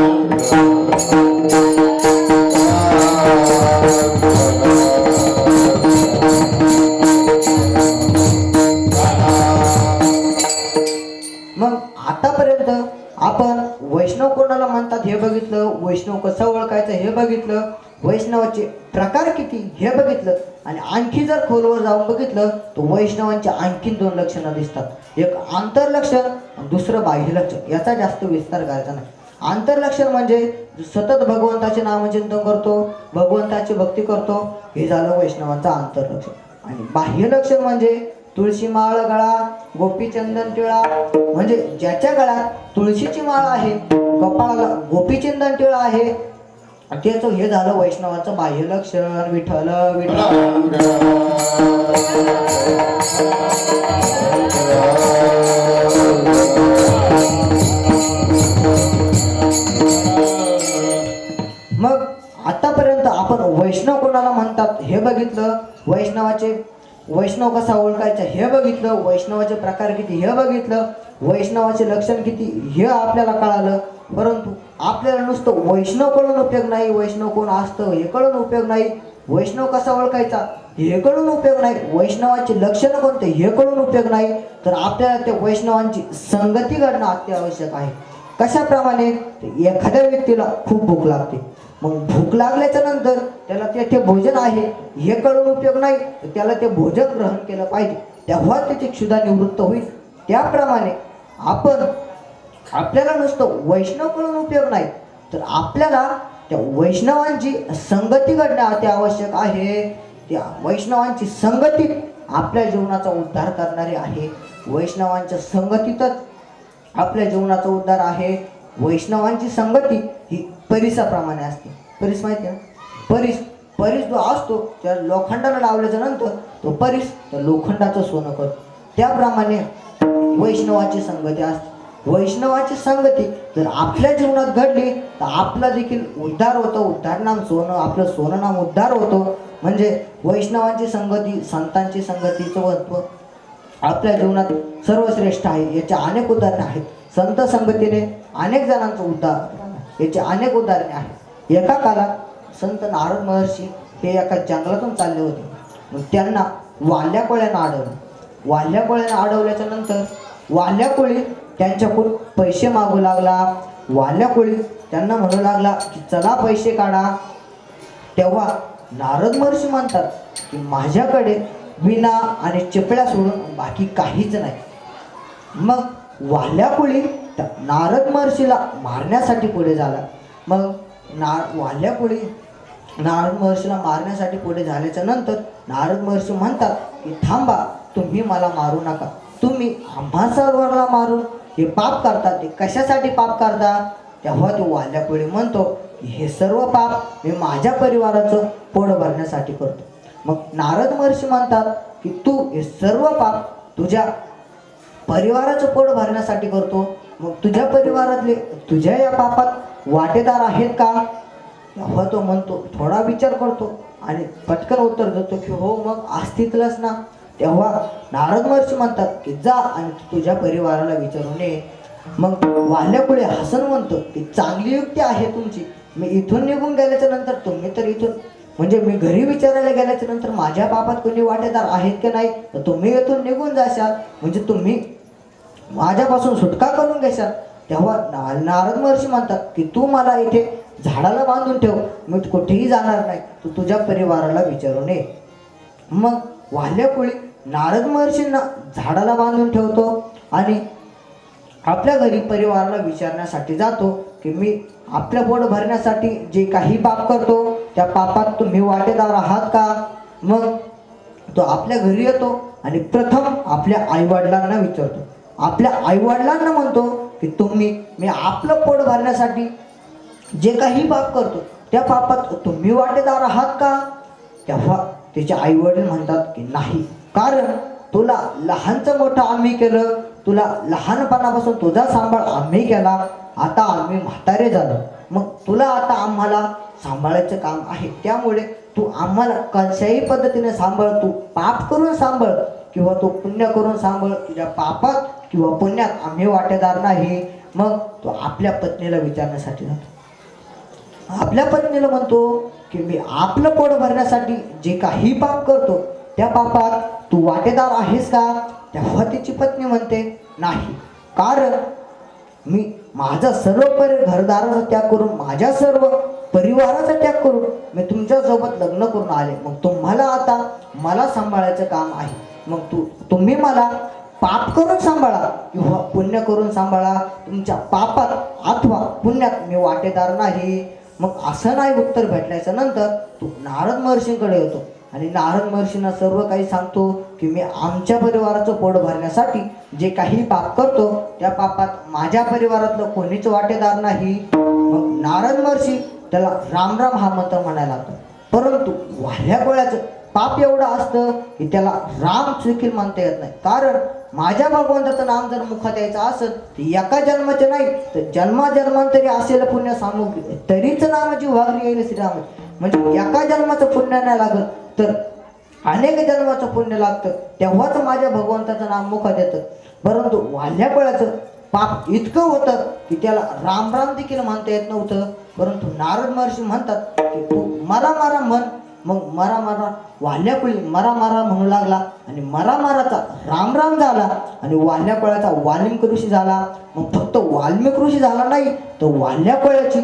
मग आतापर्यंत आपण वैष्णव कोणाला म्हणतात हे बघितलं, वैष्णव कसं ओळखायचं हे बघितलं, वैष्णवाचे प्रकार किती हे बघितलं. आणि आणखी जर खोलवर जाऊन बघितलं तर वैष्णवांची आणखीन 2 लक्षणं दिसतात. एक आंतरलक्षण, दुसरं बाह्यलक्षण. याचा जास्त विस्तार करायचा नाही. आंतरलक्षण म्हणजे सतत भगवंताचे नामचिंतन करतो, भगवंताची भक्ती करतो, हे झालं वैष्णवांचं आंतरलक्षण. आणि बाह्यलक्षण म्हणजे तुळशी माळ गळा, गोपीचंदन टिळा. म्हणजे ज्याच्या गळ्यात तुळशीची माळ आहे, कपाळाला गोपीचंदन टिळा आहे, त्याचं हे झालं वैष्णवाचं बाह्यलक्षण. विठ्ठल विठ्ठल. मग आतापर्यंत आपण वैष्णव कोणाला म्हणतात हे बघितलं, वैष्णव कसा ओळखायचा हे बघितलं, वैष्णवाचे प्रकार किती हे बघितलं, वैष्णवाचे लक्षण किती हे आपल्याला कळालं. परंतु आपल्याला नुसतं वैष्णव कळून उपयोग नाही, वैष्णव कोण असतं हे कळून उपयोग नाही, वैष्णव कसा ओळखायचा हे कळून उपयोग नाही, वैष्णवाचे लक्षण कोणते हे कळून उपयोग नाही, तर आपल्याला त्या वैष्णवांची संगती घडणं अत्यावश्यक आहे. कशाप्रमाणे? एखाद्या व्यक्तीला खूप भूक लागते, मग भूक लागल्याच्या नंतर त्याला तेथे भोजन आहे हे कळून उपयोग नाही, तर त्याला ते भोजन ग्रहण केलं पाहिजे, तेव्हा त्याची क्षुधा निवृत्त होईल. त्याप्रमाणे आपल्याला नुसतं वैष्णव कळून उपयोग नाही, तर आपल्याला त्या वैष्णवांची संगती घडणे अति आवश्यक आहे. त्या वैष्णवांची संगती आपल्या जीवनाचा उद्धार करणारी आहे. वैष्णवांच्या संगतीतच आपल्या जीवनाचा उद्धार आहे. वैष्णवांची संगती ही परिसाप्रमाणे असते. परिस माहिती आहे? परिस जो असतो त्या लोखंडाला लावल्याच्या नंतर तो परिस त्या लोखंडाचं सोनं करतो. त्याप्रमाणे वैष्णवाची संगती असते. वैष्णवाची संगती जर आपल्या जीवनात घडली तर आपला देखील उद्धार होतो. उद्धार नाम सोनं, आपलं सोनं नाम उद्धार होतो. म्हणजे वैष्णवांची संगती, संतांची संगतीचं महत्त्व आपल्या जीवनात सर्वश्रेष्ठ आहे. याचे अनेक उदाहरणे आहेत. संत संगतीने अनेक जणांचं उद्धार, याचे अनेक उदाहरणे आहेत. एका काळात संत नारद महर्षी हे एका जंगलातून चालले होते. मग त्यांना वाल्या कोळ्यानं अडवलं. वाल्या कोळ्यानं अडवल्याच्या नंतर वाल्या कोळी त्यांच्याकडून पैसे मागू लागला. वाल्या कोळी त्यांना म्हणू लागला की चला पैसे काढा. तेव्हा नारद महर्षी म्हणतात की माझ्याकडे विणा आणि चिपळ्या सोडून बाकी काहीच नाही. मग वाल्याकुळी नारद महर्षीला मारण्यासाठी पुढे झाला. मग वाल्याकुळी नारद महर्षीला मारण्यासाठी पुढे झाल्याच्या नंतर नारद महर्षी म्हणतात की थांबा, तुम्ही मला मारू नका, तुम्ही आम्हा सर्वांना मारून हे पाप करता, ते कशासाठी पाप करता? तेव्हा तो वाल्याकुळी म्हणतो की हे सर्व पाप मी माझ्या परिवाराचं पोट भरण्यासाठी करतो. मग नारद महर्षी म्हणतात की तू हे सर्व पाप तुझ्या परिवाराचं पोट भरण्यासाठी करतो, मग तुझ्या परिवारातले तुझ्या या पापात वाटेदार आहेत का? तेव्हा तो म्हणतो, थोडा विचार करतो आणि पटकन उत्तर देतो की हो, मग असतीलच ना. तेव्हा नारद महर्षी म्हणतात की जा आणि तुझ्या परिवाराला विचारून ये. मग वाल्याकुळे हसन म्हणतो की चांगली युक्ती आहे तुमची, मी इथून निघून गेल्याच्या नंतर तुम्ही तर इथून म्हणजे मी घरी विचारायला गेल्याच्या नंतर माझ्या पापात कोणी वाटेदार आहेत की नाही, तर तुम्ही इथून निघून जाशाल, म्हणजे तुम्ही माझ्यापासून सुटका करून घेशाल. तेव्हा नारद महर्षी म्हणतात की तू मला इथे झाडाला बांधून ठेव, मी कुठेही जाणार नाही, तू तुझ्या परिवाराला विचारून ये. मग वाल्याकुळी नारद महर्षींना झाडाला बांधून ठेवतो आणि आपल्या घरी परिवाराला विचारण्यासाठी जातो की मी आपल्या पोट भरण्यासाठी जे काही पाप करतो त्या पापात तुम्ही वाटेदार आहात का? मग तो आपल्या घरी येतो आणि प्रथम आपल्या आईवडिलांना विचारतो. आपल्या आईवडिलांना म्हणतो की मी आपलं पोट भरण्यासाठी जे काही पाप करतो त्या पापात तुम्ही वाटेदार आहात का? तेव्हा त्याचे आईवडील म्हणतात की नाही, कारण तुला लहानचं मोठं आम्ही केलं, तुला लहानपणापासून तुझा सांभाळ आम्ही केला, आता आम्ही म्हातारे झालो, मग तुला आता आम्हाला सांभाळायचं काम आहे, त्यामुळे तू आम्हाला कशाही पद्धतीने सांभाळ, तू पाप करून सांभाळ किंवा तू पुण्य करून सांभाळ, तुझ्या पापात किंवा पुण्यात आम्ही वाटेदार नाही. मग तो आपल्या पत्नीला विचारण्यासाठी जातो. आपल्या पत्नीला म्हणतो की मी आपलं पोट भरण्यासाठी जे काही पाप करतो त्या पापात तू वाटेदार आहेस का? तेव्हा तिची पत्नी म्हणते नाही, कारण मी माझा सर्व घरदाराचा त्याग करून, माझ्या सर्व परिवाराचा त्याग करून मी तुमच्यासोबत लग्न करून आले, मग तुम्हाला आता मला सांभाळायचं काम आहे, मग तुम्ही मला पाप करून सांभाळा किंवा पुण्य करून सांभाळा, तुमच्या पापात अथवा पुण्यात मी वाटेदार नाही. मग असं नाही उत्तर भेटल्याच्या नंतर तो नारद महर्षींकडे येतो आणि नारद महर्षींना सर्व काही सांगतो की मी आमच्या परिवाराचं पोट भरण्यासाठी जे काही पाप करतो त्या पापात माझ्या परिवारातलं कोणीच वाटेदार नाही. मग नारद महर्षी त्याला राम राम हा मंत्र म्हणायला लागतो, परंतु वाल्याकोळ्याचं पाप एवढं असतं की त्याला राम देखील म्हणता येत नाही, कारण माझ्या भगवंताचं नाम जर मुखात यायचं असेल तर एका जन्माचे नाही तर जन्माजन्मांतरी असेल पुण्य सामुग्री तरीच नामाची वागणी येईल श्रीराम. म्हणजे एका जन्माचं पुण्य नाही लागत तर अनेक जन्माचं पुण्य लागतं, तेव्हाच माझ्या भगवंताचं नाम मुखात येतं. परंतु वाल्याकोळ्याचं पाप इतकं होतं की त्याला राम राम देखील म्हणता येत नव्हतं. परंतु नारद महर्षी म्हणतात की तू मरा मारा म्हण. मग मरा मारा वाल्याकुळी मरा मारा म्हणू लागला आणि मरा माराचा राम राम झाला आणि वाल्याकोळ्याचा वाल्मिक ऋषी झाला. मग फक्त वाल्मिक ऋषी झाला नाही तर वाल्याकोळ्याची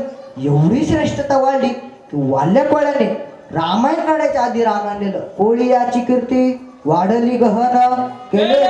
एवढी श्रेष्ठता वाढली की वाल्याकोळ्याने रामायण काढायच्या आधी रामायण कोळी याची कीर्ती वाढली गहन केले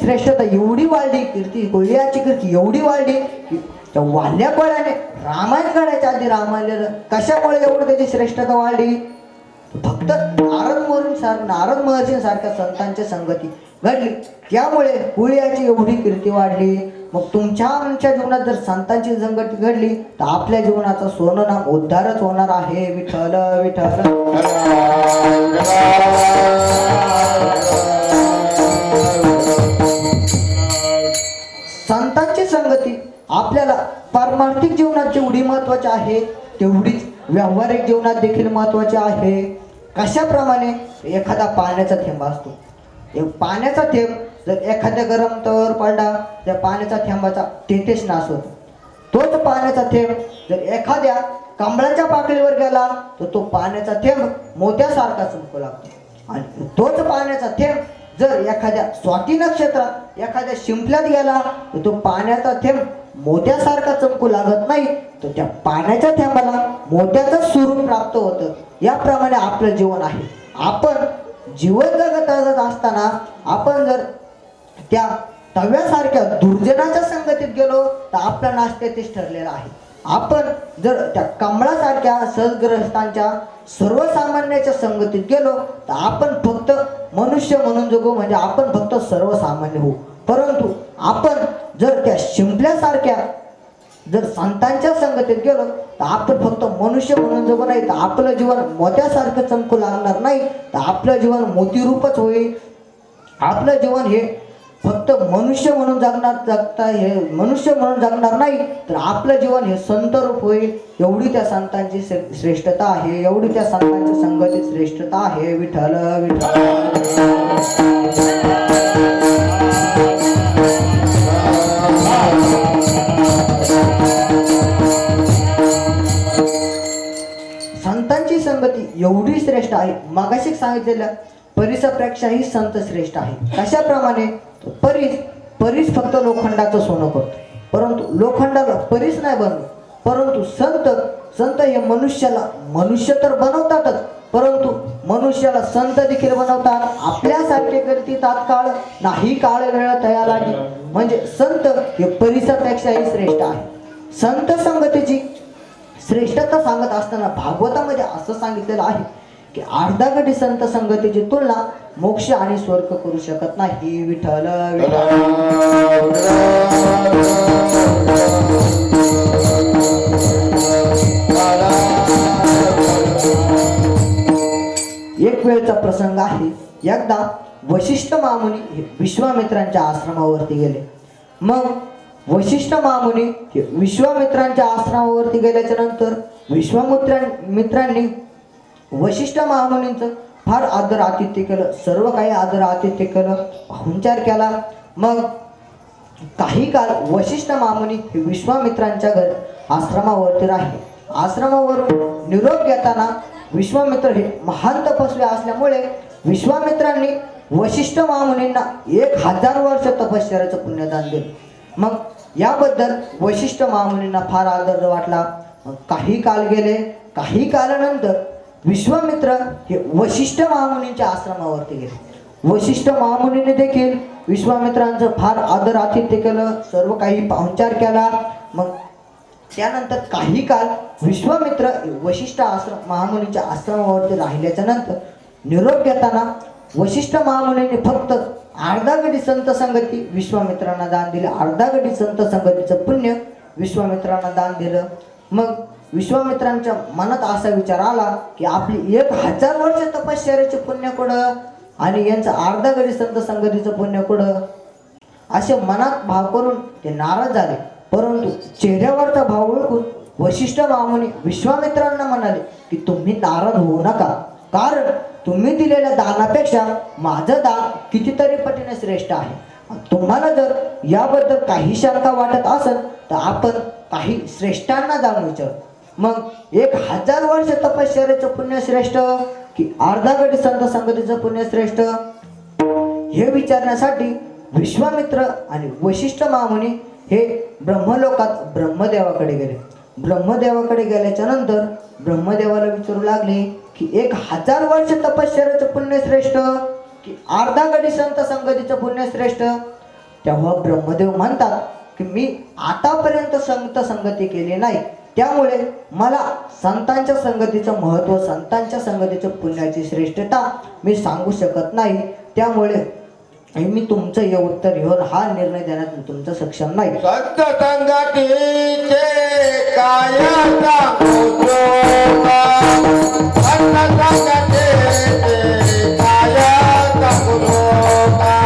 श्रेष्ठता एवढी वाढली, कोळ्याची कीर्ती एवढी वाढली की त्या वाल्याकोळ्याने रामायण काढायच्या आधी रामायण कशामुळे एवढं त्याची श्रेष्ठता वाढली? फक्त नारद महर्षींसारख्या संतांची संगती घडली त्यामुळे कोळ्याची एवढी कीर्ती वाढली. मग तुमच्या आमच्या जीवनात जर संतांची संगती घडली तर आपल्या जीवनाचा सोनं नाम उद्धारच होणार आहे. विठ्ठल विठ्ठल. संतांची संगती आपल्याला पारमार्थिक जीवनात जेवढी महत्वाची आहे तेवढीच व्यावहारिक जीवनात देखील महत्वाची आहे. कशाप्रमाणे? एखादा पाण्याचा थेंब असतो. एक पाण्याचा थेंब जर एखाद्या गरम तव्यावर पडला त्या पाण्याच्या थेंबाचा तेथेच नाश होतो. तोच पाण्याचा थेंब जर एखाद्या कमळाच्या पाकळीवर गेला तर तो पाण्याचा थेंब मोत्यासारखा चमकू लागतो. आणि तोच पाण्याचा थेंब जर एखाद्या स्वाती नक्षत्रात एखाद्या शिंपल्यात गेला तर तो पाण्याचा थेंब मोत्यासारखा चमकू लागत नाही, तर त्या पाण्याच्या थेंबाला मोत्याचं स्वरूप प्राप्त होतं. याप्रमाणे आपलं जीवन आहे. आपण जीवन जगत असताना आपण जर त्या तव्यासारख्या दुर्जनाच्या संगतीत गेलो तर आपला नाश तेथेच ठरलेला आहे. आपण जर त्या कमळासारख्या सद्ग्रस्तांच्या सर्वसामान्याच्या संगतीत गेलो तर आपण फक्त मनुष्य म्हणून जगू, म्हणजे आपण फक्त सर्वसामान्य होऊ. परंतु आपण जर त्या शिंपल्यासारख्या जर संतांच्या संगतीत गेलो तर आपण फक्त मनुष्य म्हणून जगू नाही, तर आपलं जीवन मोत्यासारखं चमकू लागणार नाही, तर आपलं जीवन मोतीरूपच होईल. आपलं जीवन हे फक्त मनुष्य म्हणून मनुष्य म्हणून जगणार नाही, तर आपलं जीवन हे संत रूप होईल. एवढी त्या संतांची श्रेष्ठता आहे, एवढी त्या संतांच्या संगतीत श्रेष्ठता आहे. विठ्ठल विठ्ठल. संतांची संगती एवढी श्रेष्ठ आहे, मागाशी सांगितलेल्या परिसापेक्षाही संत श्रेष्ठ आहे. कशाप्रमाणे? परीस फक्त लोखंडाचं सोनं करतो, परंतु लोखंडाला परीस नाही बनवत. परंतु संत हे मनुष्याला मनुष्य तर बनवतातच, परंतु मनुष्याला संत देखील बनवतात. आपल्यासारखे करती तात्काळ नाही काळ वेळ तया लागी. म्हणजे संत हे परिसापेक्षाही श्रेष्ठ आहे. संत संगतीची श्रेष्ठता सांगत असताना भागवतामध्ये असं सांगितलेलं आहे की अर्धागडी संत संगतीची तुलना मोक्ष आणि स्वर्ग करू शकत नाही. विठ्ठल एक वेळचा प्रसंग आहे. एकदा वशिष्ठ महामुनी हे विश्वामित्रांच्या आश्रमावरती गेले. मग वशिष्ठ महामुनी हे विश्वामित्रांच्या आश्रमावरती गेल्याच्या नंतर विश्वामित्रांनी वशिष्ठ महामुनींचं फार आदर आतिथ्य केलं. सर्व काही आदर आतिथ्य केलं, पाहुणचार केला. मग काही काळ वशिष्ठ महामुनी हे विश्वामित्रांच्या आश्रमावरती राहिले. आश्रमावरून निरोप घेताना विश्वामित्र हे महान तपस्वी असल्यामुळे विश्वामित्रांनी वशिष्ठ महामुनींना 1000 वर्ष तपश्चर्याचं पुण्यदान दिलं. मग याबद्दल वशिष्ठ महामुनींना फार आदर वाटला. मग काही काळ गेले. काही काळानंतर विश्वामित्र हे वशिष्ठ महामुनींच्या आश्रमावरती गेले. वशिष्ठ महामुनीने देखील विश्वामित्रांचं फार आदर आतिथ्य केलं, सर्व काही पाहुणचार केला. मग त्यानंतर काही काळ विश्वामित्र वशिष्ठ महामुनीच्या आश्रमावरती राहिल्याच्या नंतर निरोप घेताना वशिष्ठ महामुनीने फक्त अर्धागडी संत संगती विश्वामित्रांना दान दिले. अर्धागडी संत संगतीचं पुण्य विश्वामित्रांना दान दिलं. मग विश्वामित्रांच्या मनात असा विचार आला की आपली 1000 वर्ष तपश्चर्याचे पुण्य कुठं आणि यांचं अर्धागडी संत संगतीचं पुण्य कुठं, असे मनात भाव करून ते नाराज झाले. परंतु चेहऱ्यावरचा भाव ओळखून वशिष्ठ महामुनी विश्वामित्रांना म्हणाले की तुम्ही नाराज होऊ नका, कारण तुम्ही दिलेल्या दानापेक्षा माझं दान कितीतरी पटीने श्रेष्ठ आहे. तुम्हाला जर याबद्दल काही शंका वाटत असेल तर आपण काही श्रेष्ठांना जाऊन विचारू. मग 1000 वर्ष तपश्चर्याचं पुण्य श्रेष्ठ की अर्धागडी संत संगतीचं पुण्य श्रेष्ठ, हे विचारण्यासाठी विश्वामित्र आणि वशिष्ठ महामुनी हे ब्रह्मलोकात ब्रह्मदेवाकडे गेले. ब्रह्मदेवाकडे गेल्याच्या नंतर ब्रह्मदेवाला विचारू लागले की 1000 वर्ष तपश्चर्याचं पुण्य श्रेष्ठ की अर्धागडी संत संगतीचं पुण्य श्रेष्ठ. तेव्हा ब्रह्मदेव म्हणतात की मी आतापर्यंत संत संगती केली नाही, त्यामुळे मला संतांच्या संगतीचं महत्त्व, संतांच्या संगतीचं पुण्याची श्रेष्ठता मी सांगू शकत नाही. त्यामुळे आणि मी तुमचं हे उत्तर घेऊन हा निर्णय देण्यात मी तुमचं सक्षम नाही. संत संगतीचे काय सांगू तुका? संत संगतीचे काय सांगू तुका?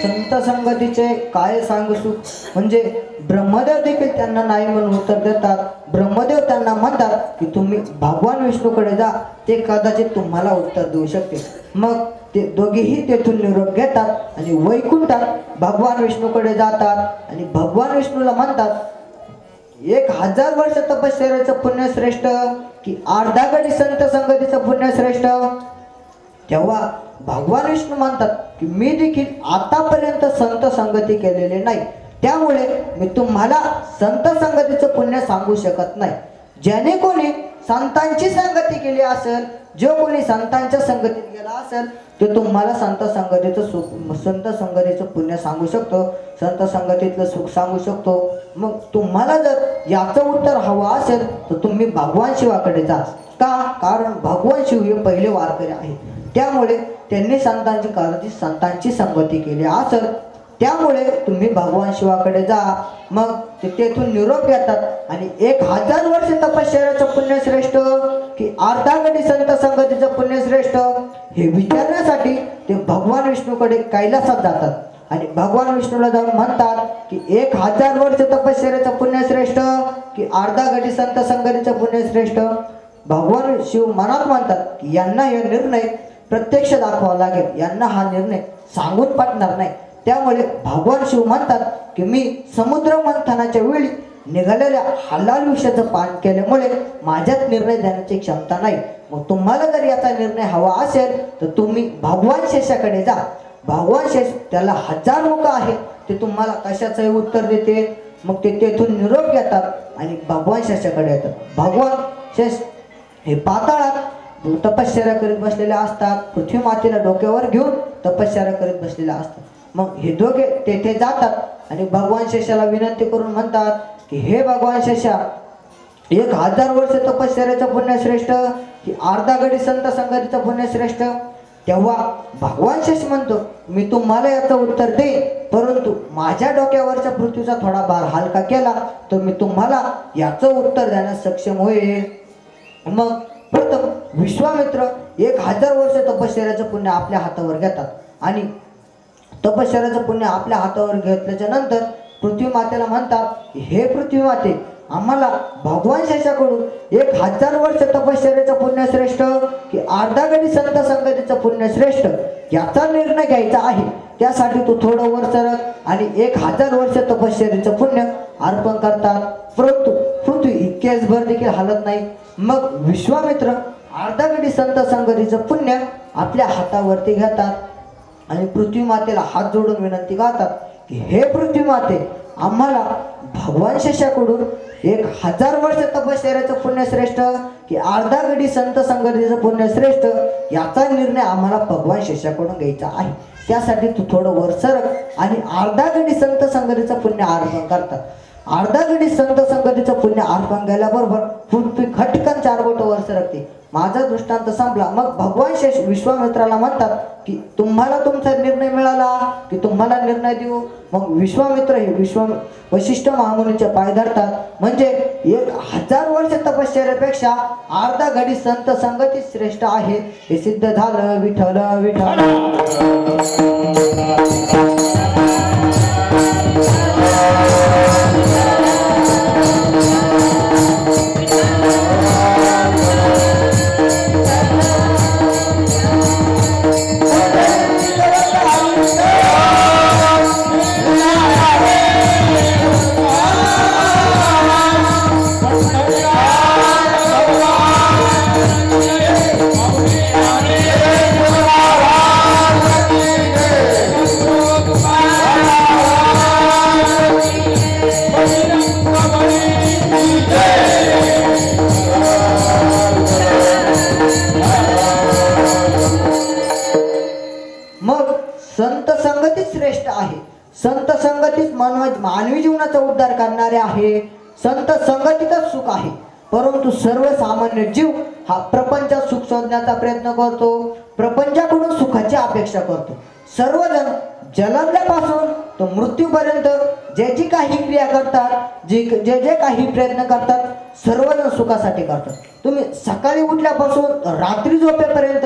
संत संगतीचे काय सांगू सुख म्हणजे ब्रह्मदेव देखील त्यांना नाही म्हणून उत्तर देतात. ब्रह्मदेव त्यांना म्हणतात की तुम्ही भगवान विष्णूकडे जा, ते कदाचित तुम्हाला उत्तर देऊ शकते. मग ते दोघेही तेथून निरोप घेतात आणि वैकुंठात भगवान विष्णूकडे जातात आणि भगवान विष्णूला म्हणतात 1000 वर्ष तपश्चर्याचं पुण्य श्रेष्ठ की अर्धा घडी संत संगतीचं पुण्य श्रेष्ठ? तेव्हा भगवान विष्णू म्हणतात की मी देखील आतापर्यंत संत संगती केलेले नाही, त्यामुळे मी तुम्हाला संत संगतीचं पुण्य सांगू शकत नाही. ज्याने कोणी संतांची संगती केली असेल, जो कोणी संतांच्या संगतीत गेला असेल, ते तुम्हाला संत संगतीचं पुण्य सांगू शकतो, संत संगतीतलं सुख सांगू शकतो. मग तुम्हाला जर याचं उत्तर हवं असेल तर तुम्ही भगवान शिवाकडे जा. का? कारण भगवान शिव हे पहिले वारकरी आहेत, त्यामुळे त्यांनी संतांची संगती केली असेल, त्यामुळे तुम्ही भगवान शिवाकडे जा. मग ते तेथून निरोप येतात आणि 1000 वर्ष तपश्चर्याचं पुण्य श्रेष्ठ की अर्धा घडी संत संगतीचं पुण्य श्रेष्ठ हे विचारण्यासाठी ते भगवान विष्णूकडे कैलासात जातात आणि भगवान विष्णूला जाऊन म्हणतात की 1000 वर्ष तपश्चर्याचं पुण्य श्रेष्ठ की अर्धा घडी संत संगतीचं पुण्य श्रेष्ठ? भगवान शिव मनात म्हणतात की यांना हे निर्णय प्रत्यक्ष दाखवावा लागेल, यांना हा निर्णय सांगून पटणार नाही. त्यामुळे भगवान शिव म्हणतात की मी समुद्र मंथनाच्या वेळी निघालेल्या हलाल विषयाचं पान केल्यामुळे माझ्यात निर्णय देण्याची क्षमता नाही. मग तुम्हाला जर याचा निर्णय हवा असेल तर तुम्ही भगवान शेषाकडे जा. भगवान शेष त्याला 1000 मुख आहे, ते तुम्हाला कशाचंही उत्तर देते. मग ते तेथून निरोप घेतात आणि भगवान शेषाकडे येतात. भगवान शेष हे पाताळात तपश्चर्या करीत बसलेले असतात, पृथ्वी मातेला डोक्यावर घेऊन तपश्चर्या करीत बसलेले असतात. मग हे दोघे तेथे जातात आणि भगवान शेषाला विनंती करून म्हणतात की हे भगवान शेषा, 1000 वर्ष तपश्चर्याचं पुण्य श्रेष्ठ की अर्धा घडी संत संगतीचं पुण्य श्रेष्ठ? तेव्हा भगवान शेष म्हणतो मी तुम्हाला याचं उत्तर देईन, परंतु माझ्या डोक्यावरच्या पृथ्वीचा थोडा भार हलका केला तर मी तुम्हाला याचं उत्तर देण्यास सक्षम होईल. मग प्रथम विश्वामित्र 1000 वर्ष तपश्चर्याचं पुण्य आपल्या हातावर घेतात आणि तपश्चर्याचं पुण्य आपल्या हातावर घेतल्याच्या नंतर पृथ्वी मातेला म्हणतात हे पृथ्वी माते, आम्हाला भगवान शेषाकडून 1000 वर्ष तपश्चर्याचं पुण्य श्रेष्ठ की अर्धा घडी संत संगतीचं पुण्य श्रेष्ठ याचा निर्णय घ्यायचा आहे. त्यासाठी तू थोडं वर सरक आणि 1000 वर्ष तपश्चर्याचं पुण्य अर्पण करतात, परंतु पृथ्वी इतकेच भर देखील हलत नाही. मग विश्वामित्र अर्धा घडी संत संगतीचं पुण्य आपल्या हातावरती घेतात आणि पृथ्वी मातेला हात जोडून विनंती करतात की हे पृथ्वी माते, आम्हाला भगवान शेषाकडून 1000 वर्ष तपश्चर्याचं पुण्य श्रेष्ठ की अर्धा घडी संत संगतीचं पुण्य श्रेष्ठ, याचा निर्णय आम्हाला भगवान शिष्याकडून घ्यायचा आहे. त्यासाठी तू थोडं वर सरक आणि अर्धा घडी संत संगतीचं पुण्य अर्पण करतात. अर्धा घडी संत संगतीचं पुण्य अर्पण केल्याबरोबर पृथ्वी खटकन 4 बोट वर सरकते. माझा दृष्टांत संपला. मग भगवान शेष विश्वामित्राला म्हणतात की तुम्हाला तुमचा निर्णय मिळाला की तुम्हाला निर्णय देऊ. मग विश्वामित्र हे वशिष्ठ महामुनीचे पाय धरतात. म्हणजे 1000 वर्ष तपश्चर्यापेक्षा अर्धा घडी संत संगती श्रेष्ठ आहे हे सिद्ध झालं. विठ्ठल विठ्ठल. मग संत संगतीच श्रेष्ठ आहे. संत संगतीच मानवी जीवनाचा उद्धार करणारे आहे. संत संगतीतच सुख आहे. परंतु सर्वसामान्य जीव हा प्रपंचात सुख शोधण्याचा प्रयत्न करतो, प्रपंचाकडून सुखाची अपेक्षा करतो. सर्वजण जन्मल्यापासून तो मृत्यूपर्यंत जे जी काही क्रिया करतात, जे जे काही प्रयत्न करतात, सर्वजण सुखासाठी करतात. तुम्ही सकाळी उठल्यापासून रात्री झोपेपर्यंत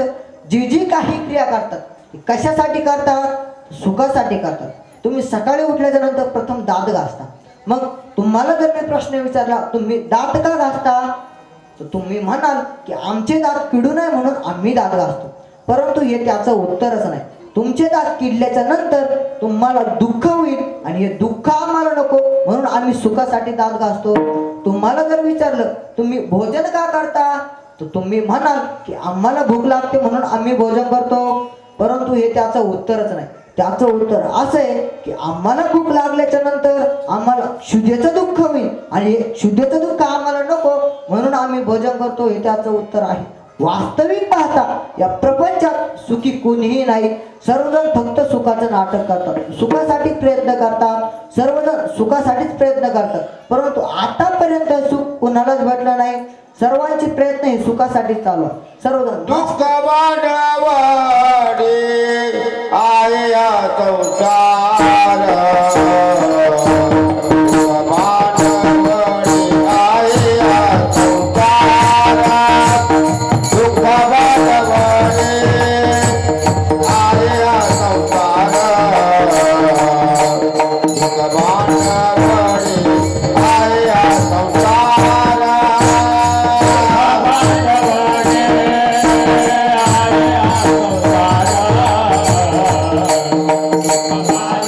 जी जी काही क्रिया करतात कशासाठी करतात? सुखासाठी करतात. तुम्ही सकाळी उठल्याच्या नंतर प्रथम दात घासता. मग तुम्हाला जर मी प्रश्न विचारला तुम्ही दात का घासता, तर तुम्ही म्हणाल की आमचे दात किडू नये म्हणून आम्ही दात घासतो. परंतु हे त्याचं उत्तरच नाही. तुमचे दात किडल्याच्या नंतर तुम्हाला दुःख होईल आणि हे दुःख आम्हाला नको म्हणून आम्ही सुखासाठी दात घासतो. तुम्हाला जर विचारलं तुम्ही भोजन का करता, तर तुम्ही म्हणाल की आम्हाला भूक लागते म्हणून आम्ही भोजन करतो. परंतु हे त्याचं उत्तरच नाही. त्याचं उत्तर असं आहे की आम्हाला भूक लागल्याच्या नंतर आम्हाला शुद्धेचं दुःख होईल आणि हे शुद्धेचं दुःख आम्हाला नको म्हणून आम्ही भोजन करतो. हे त्याचं उत्तर आहे. वास्तविक पाहता या प्रपंचात सुखी कोणीही नाही. सर्वजण फक्त सुखाचं नाटक करतात, सुखासाठी प्रयत्न करतात. सर्वजण सुखासाठीच प्रयत्न करतात. परंतु आतापर्यंत सुख कुणालाच भेटलं नाही. सर्वांचे प्रयत्न हे सुखासाठी चालू आहे. सर्वजण दुःख वाढवाडे आहे या संसार. दुःख वाढवाडे आहे या संसार. दुःख वाढवाडे आहे या संसार. दुःख वाढवाडे आहे या संसार. संसार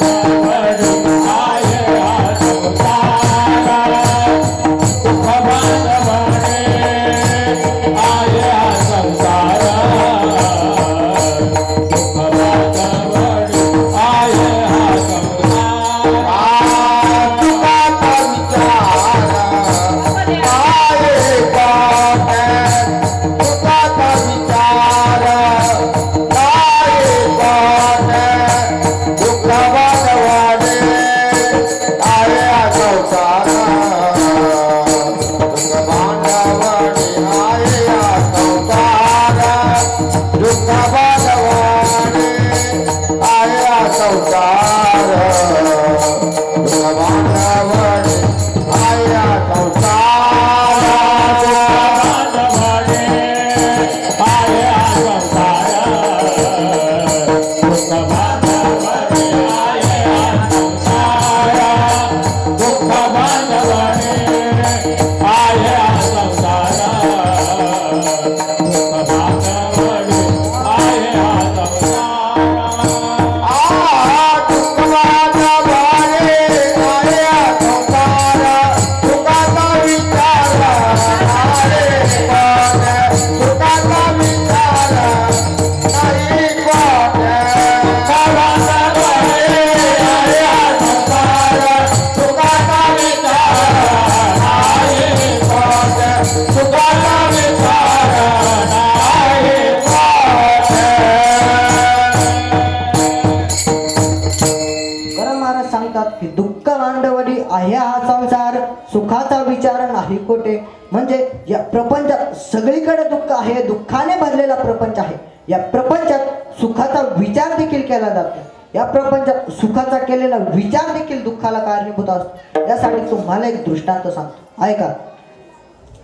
सांगतात की दुःख मांडवली आहे हा संसार, सुखाचा विचार नाही कोठे. म्हणजे या प्रपंचात सगळीकडे दुःख आहे, दुःखाने भरलेला प्रपंच आहे. या प्रपंचात सुखाचा विचार देखील केला जातो. या प्रपंचात सुखाचा केलेला विचार देखील दुःखाला कारणीभूत असतो. यासाठी तुम्हाला एक दृष्टांत सांगतो, ऐका.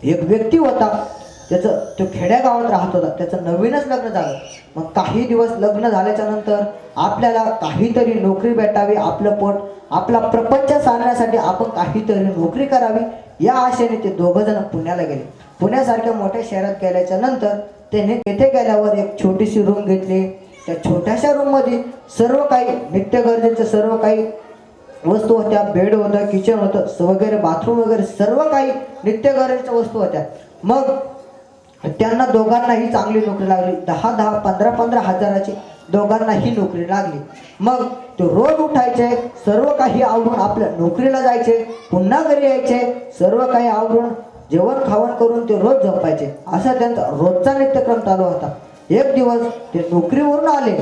एक व्यक्ती होता, तो खेड्यागावात राहत होता. त्याचं नवीनच लग्न झालं. मग काही दिवस लग्न झाल्याच्या नंतर आपल्याला काहीतरी नोकरी भेटावी, आपलं पोट, आपला प्रपंच चालण्यासाठी आपण काहीतरी नोकरी करावी, या आशेने ते दोघं जण पुण्याला गेले. पुण्यासारख्या मोठ्या शहरात गेल्याच्या नंतर त्याने तेथे गेल्यावर एक छोटीशी रूम घेतली. त्या छोट्याशा रूममध्ये सर्व काही नित्य गरजेचं सर्व काही वस्तू होत्या. बेड होतं, किचन होतं वगैरे, बाथरूम वगैरे सर्व काही नित्य गरजेच्या वस्तू होत्या. मग त्यांना दोघांनाही चांगली नोकरी लागली. 10-10, 15-15 हजाराची दोघांनाही नोकरी लागली. मग ते रोज उठायचे, सर्व काही आवरून आपल्या नोकरीला जायचे, पुन्हा घरी यायचे, सर्व काही आवरून जेवण खावण करून ते रोज झोपायचे. असा त्यांचा रोजचा नित्यक्रम चालू होता. एक दिवस ते नोकरीवरून आले.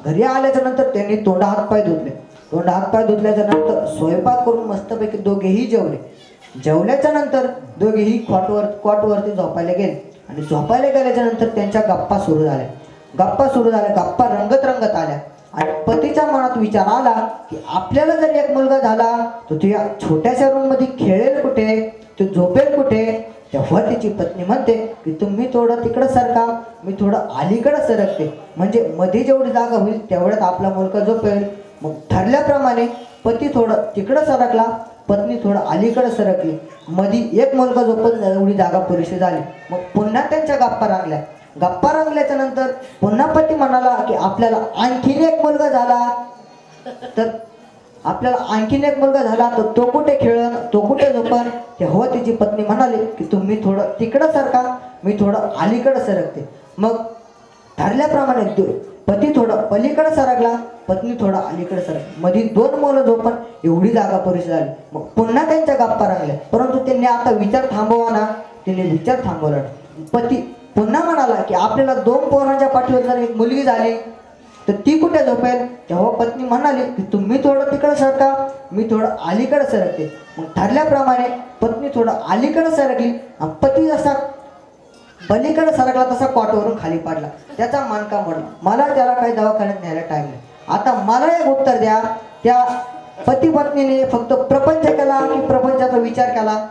घरी आल्याच्या नंतर त्यांनी तोंड हातपाय धुतले. तोंड हातपाय धुतल्याच्या नंतर स्वयंपाक करून मस्तपैकी दोघेही जेवले. जेवल्याच्या नंतर दोघेही कॉटवरती झोपायला गेले. आणि झोपायला गेल्याच्या नंतर त्यांच्या गप्पा सुरू झाल्या. गप्पा रंगत आल्या. आणि पतीच्या मनात विचार आला की आपल्याला जर एक मुलगा झाला तर तो या छोट्याशा रूममध्ये खेळेल कुठे, तो झोपेल कुठे. तेव्हा तिची पत्नी म्हणते की तुम्ही थोडं तिकडं सरका, मी थोडं अलीकडं सरकते, म्हणजे मध्ये जेवढी जागा होईल तेवढ्यात आपला मुलगा झोपेल. मग ठरल्याप्रमाणे पती थोडं तिकडं सरकला, पत्नी थोडं अलीकडे सरकली. मधी एक मुलगा झोपत एवढी जागा पुरेशी झाली. मग पुन्हा त्यांच्या गप्पा रंगल्याच्या नंतर पुन्हा पती म्हणाला की आपल्याला आणखीन एक मुलगा झाला तर तो कुठे खेळन, तो कुठे झोपन. तेव्हा तिची पत्नी म्हणाली की तुम्ही थोडं तिकडं सरका, मी थोडं अलीकडे सरकते. मग ठरल्याप्रमाणे पती थोडं पलीकडे सरकला, पत्नी थोडं अलीकडे सरकली. मध्ये 2 मुलं झोपण एवढी जागा पुरेशी झाली. मग पुन्हा त्यांच्या गप्पा रंगल्या. परंतु त्यांनी आता विचार थांबवला. पती पुन्हा म्हणाला की आपल्याला 2 पोरांच्या पाठीवर जर एक मुलगी झाली तर ती कुठे झोपेल. तेव्हा पत्नी म्हणाली की तुम्ही थोडं तिकडे सरका, मी थोडं अलीकडे सरकते. मग ठरल्याप्रमाणे पत्नी थोडं अलीकडे सरकली. पती जसा पलीकडे सरकला तसा कॉटवरून खाली पडला. त्याचा मानका मोडला. मला त्याला काही दवाखान्यात न्यायला टाईम नाही. आता मला एक उत्तर द्या, त्या पती पत्नीने फक्त प्रपंच केला की प्रपंचाचा विचार केला?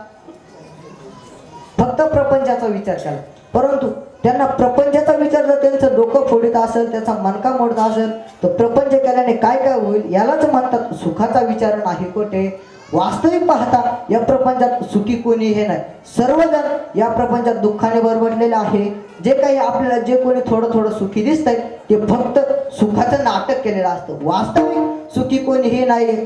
फक्त प्रपंचाचा विचार केला. परंतु त्यांना प्रपंचाचा विचार जर त्यांचं डोकं फोडीत असेल, त्याचा मनका मोडत असेल, तर प्रपंच केल्याने काय काय होईल यालाच म्हणतात सुखाचा विचार नाही कोठे. वास्तविक पाहता या प्रपंचात सुखी कोणी हे नाही. सर्वजण या प्रपंचात दुःखाने बरबडलेले आहे. जे काही आपल्याला जे कोणी थोडं थोडं सुखी दिसतंय ते फक्त सुखाचं नाटक केलेलं असतं. वास्तविक सुखी कोणी हे नाही.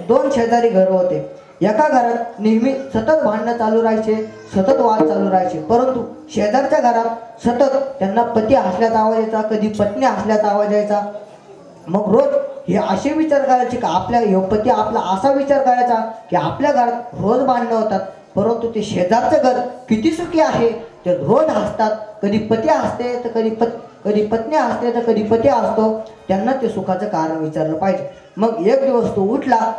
2 शेजारी घर होते. एका घरात नेहमी सतत भांडणं चालू राहायचे, सतत वाद चालू राहायचे. परंतु शेजारच्या घरात सतत त्यांना पती हसल्याचा आवाज यायचा, कधी पत्नी हसल्याचा आवाज यायचा. मग रोज हे असे विचार करायचे की आपल्या पती आपला असा विचार करायचा की आपल्या घरात रोज भांडणं होतात. परंतु ते शेजारचं घर किती सुखी आहे, ते रोज हसतात. कधी पती हसते तर कधी पत्नी हसते तर कधी पती हसतो. त्यांना ते सुखाचं कारण विचारलं पाहिजे. मग एक दिवस तो उठला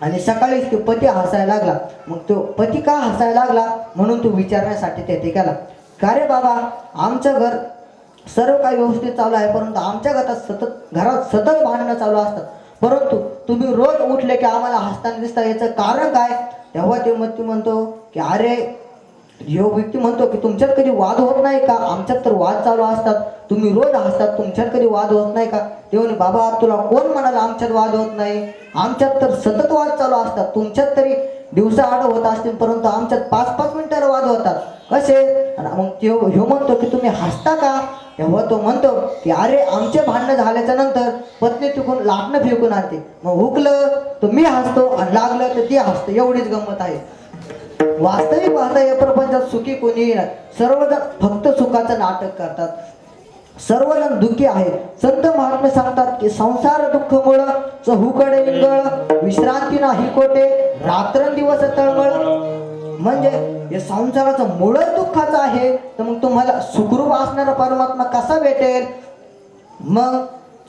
आणि सकाळी तो पती हसायला लागला. मग तो पती का हसायला लागला म्हणून तो विचारण्यासाठी तेथे गेला. का रे बाबा, आमचं घर सर्व काही व्यवस्थित चालू आहे, परंतु आमच्या घरात सतत भांडणं चालू असतात. परंतु तुम्ही रोज उठले की आम्हाला हसताना दिसता, याचं कारण काय? तेव्हा ते म्हणतो की अरे, ह्यो व्यक्ती म्हणतो की तुमच्यात कधी वाद होत नाही का? आमच्यात तर वाद चालू असतात. तुम्ही रोज हसतात, तुमच्यात कधी वाद होत नाही का? ते म्हणे बाबा, तुला कोण म्हणाला आमच्यात वाद होत नाही? आमच्यात तर सतत वाद चालू असतात. तुमच्यात तरी दिवसा आड होत असतील, परंतु आमच्यात 5-5 मिनिटाला वाद होतात. कसे? मग ह्यो म्हणतो की तुम्ही हसता का? तेव्हा तो म्हणतो की अरे, आमचे भांडणं झाल्याच्या नंतर पत्नी तिकून लाटणं फेकून आणते. मग हुकलं तर मी हसतो आणि लागलं तर ती हसते. एवढीच गंमत आहे. वास्तविक पाहता या प्रपंचात सुखी कोणीही नाही. सर्वजण फक्त सुखाचं नाटक करतात. सर्वजण दुःखी आहेत. संत महात्मे सांगतात की संसार दुःख मुळ चहूकडे इंगळ, विश्रांती नाही कोठे, रात्रंदिवस तळमळ. म्हणजे हे संसाराचं मूळच दुःखाचं आहे. तर मग तुम्हाला सुखरूप असणारा परमात्मा कसा भेटेल? मग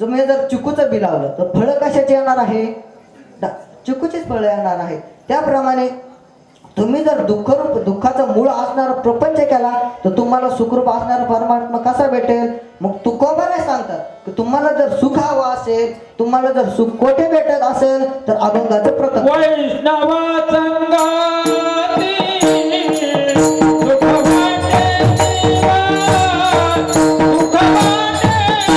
तुम्ही जर चिकूचं बी लावलं तर फळं कशाची येणार आहे? चिकूचीच फळं येणार आहेत. त्याप्रमाणे तुम्ही जर दुःखाचा मूळ असणारा प्रपंच केला तर तुम्हाला सुखरूप असणारा परमात्मा कसा भेटेल? मग तुकोबाराय सांगतात की तुम्हाला जर सुख हवं असेल, तुम्हाला जर सुख कोठे भेटत असेल तर अभंगाचं प्रकरण वैष्णव संगाती सुख वाटे जीवा, सुख वाटे जीवा.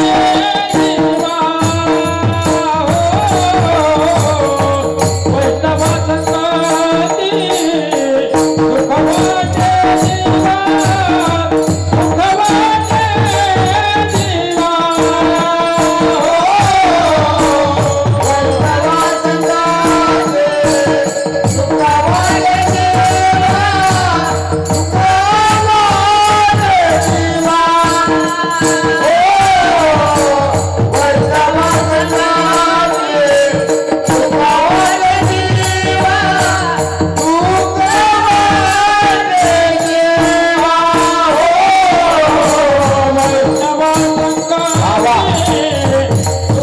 वैष्णव संगाती सुख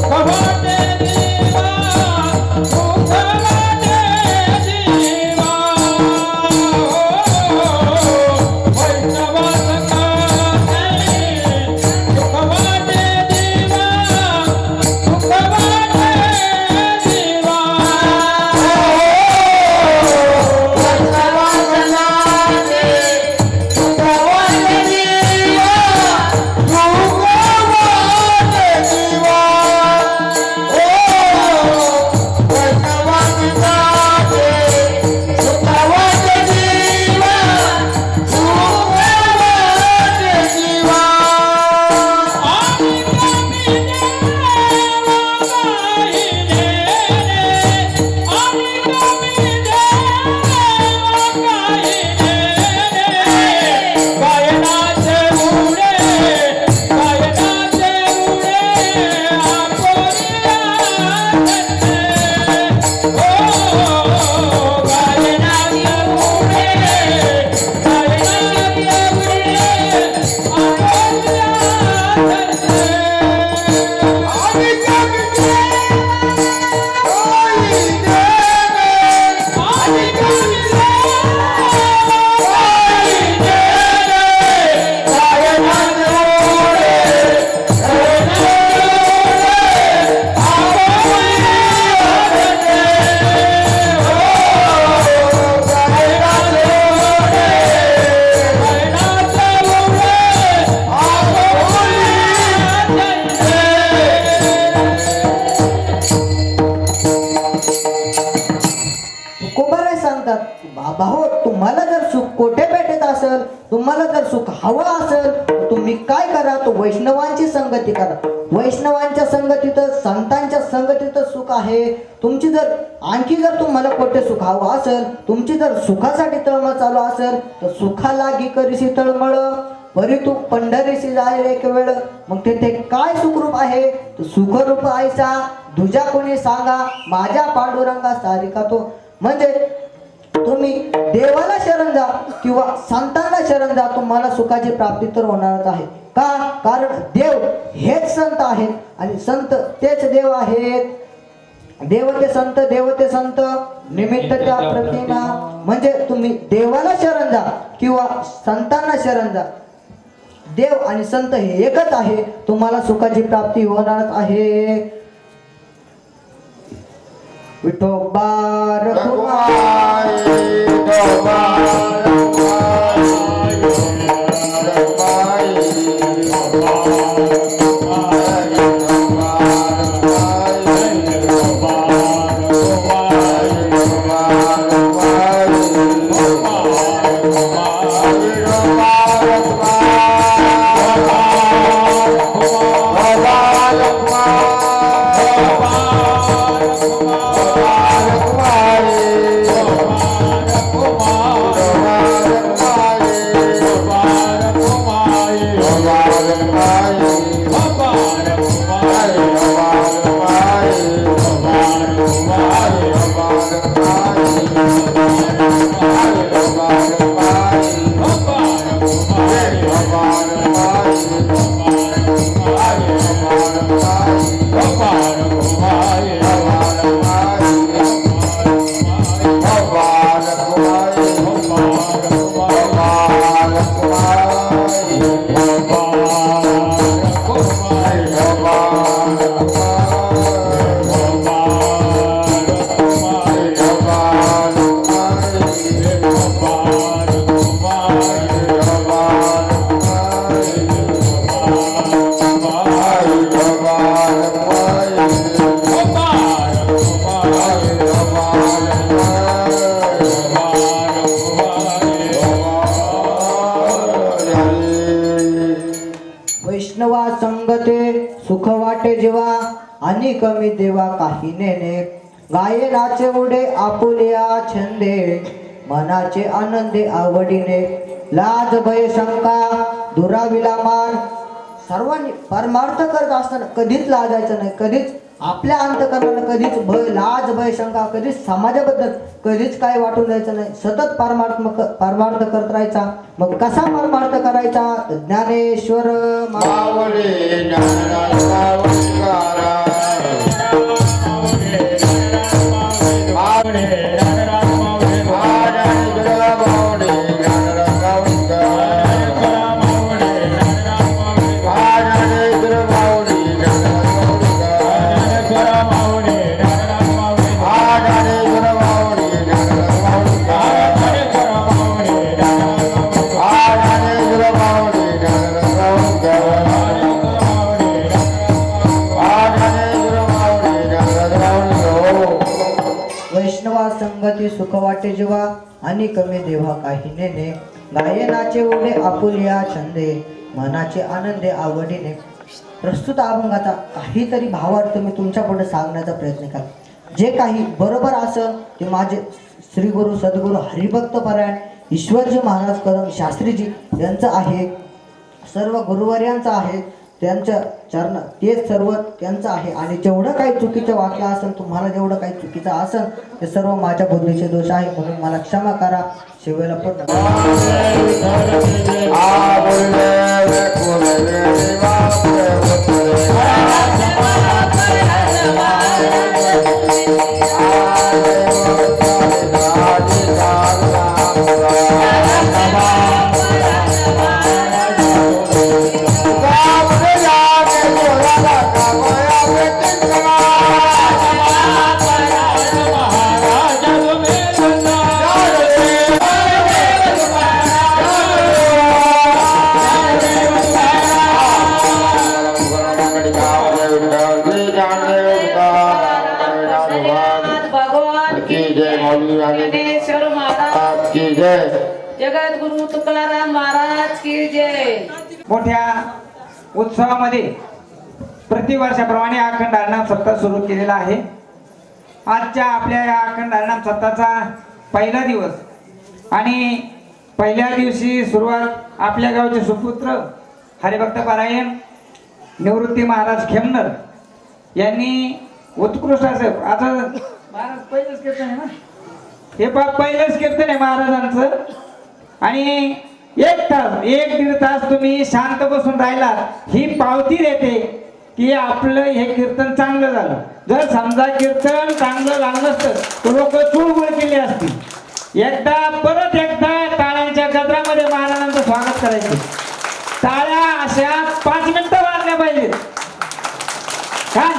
वाटे जीवा, सुख वाटे जीवा. भाऊ, तुम्हाला जर सुख कोठे भेटत असेल, तुम्हाला जर सुख हवं असेल तर तुम्ही काय करा, तो वैष्णवांची संगती करा. वैष्णवांच्या संगतीत, संतांच्या संगतीत सुख आहे. तुमची जर आणखी जर तुम्हाला कोठे सुख हवं असेल, तुमची जर सुखासाठी तळमळ चालू असेल तर सुखाला गी करीसी तळमळ, परी तू पंढरीशी जाय एक वेळ. मग तेथे काय सुखरूप आहे, तो सुखरूप आयसा तुझ्या कोणी सांगा, माझ्या पांडुरंगा सारिका तो. म्हणजे तुम्ही देवाला शरण जा किंवा संतांना शरण जा, तुम्हाला सुखाची प्राप्ती तर होणारच आहे. का? कारण देव हेच संत आहेत आणि संत तेच देव आहेत. देव ते संत निमित्त त्या प्रतिमा. म्हणजे तुम्ही देवाला शरण जा किंवा संतांना शरण जा, देव आणि संत हे एकच आहे, तुम्हाला सुखाची प्राप्ती होणारच आहे. विठोबा रखुमाई, Bye. आणि कमी देवा काही नेणे गायनाचे उडे आपुलिया छंदे मनाचे आनंदे आवडीने लाज भय शंका दुराविला मान सर्वांनी परमार्थ करत असताना कधीच लाजायचं नाही, कधीच आपल्या अंतकरणाला कधीच लाज भय शंका कधीच समाजाबद्दल कधीच काय वाटून द्यायचं नाही, सतत परमार्थ करत राहायचा. मग कसा परमार्थ करायचा? ज्ञानेश्वर मावळे ज्ञानराजा ओंकारा. वैष्णवा संगती सुख वाटे जीवा आणि कमी देवा काही नेणे गायनाचे ओढे आपुलिया छंदे मनाचे आनंदे आवडीने. प्रस्तुत अभंगाचा काहीतरी भावार्थ मी तुमच्या पुढे सांगण्याचा प्रयत्न करा. जे काही बरोबर असेल ते माझे श्री गुरु सद्गुरू हरिभक्त परायण ईश्वरजी महाराज करम शास्त्रीजी यांचं आहे, सर्व गुरुवर्यांचं आहे, त्यांच्या चरण तेच सर्व त्यांचं आहे. आणि जेवढं काही चुकीचं वाक्य असेल तुम्हाला जेवढं काही चुकीचं असेल ते सर्व माझ्या बुद्धीचे दोष आहे, म्हणून मला क्षमा करा. शिवेला पूर्ण ज्ञानेश्वर महाराज की जय. जगत गुरु तुकाराम महाराज की जय. मोठ्या उत्सवामध्ये प्रतिवर्षाप्रमाणे अखंड हरिनाम सप्ताह सुरू केलेला आहे. आजच्या आपल्या या अखंड हरिनाम सप्ताहाचा पहिला दिवस आणि पहिल्या दिवशी सुरुवात आपल्या गावचे सुपुत्र हरिभक्त परायण निवृत्ती महाराज खेमनर यांनी उत्कृष्ट असं आता महाराज पहिलंच कीर्तन आहे ना, हे पहिलंच कीर्तन आहे महाराजांचं. आणि एक तास 1-1.5 तास तुम्ही शांत बसून राहिला ही पावती देते की आपलं हे कीर्तन चांगलं झालं. जर समजा कीर्तन चांगलं झालं नसतं तर लोक चुळबुळ केली असती. परत एकदा टाळ्यांच्या गजरामध्ये महाराजांचं स्वागत करायचं. टाळ्या अशा 5 मिनिटं वाजल्या पाहिजेत. काय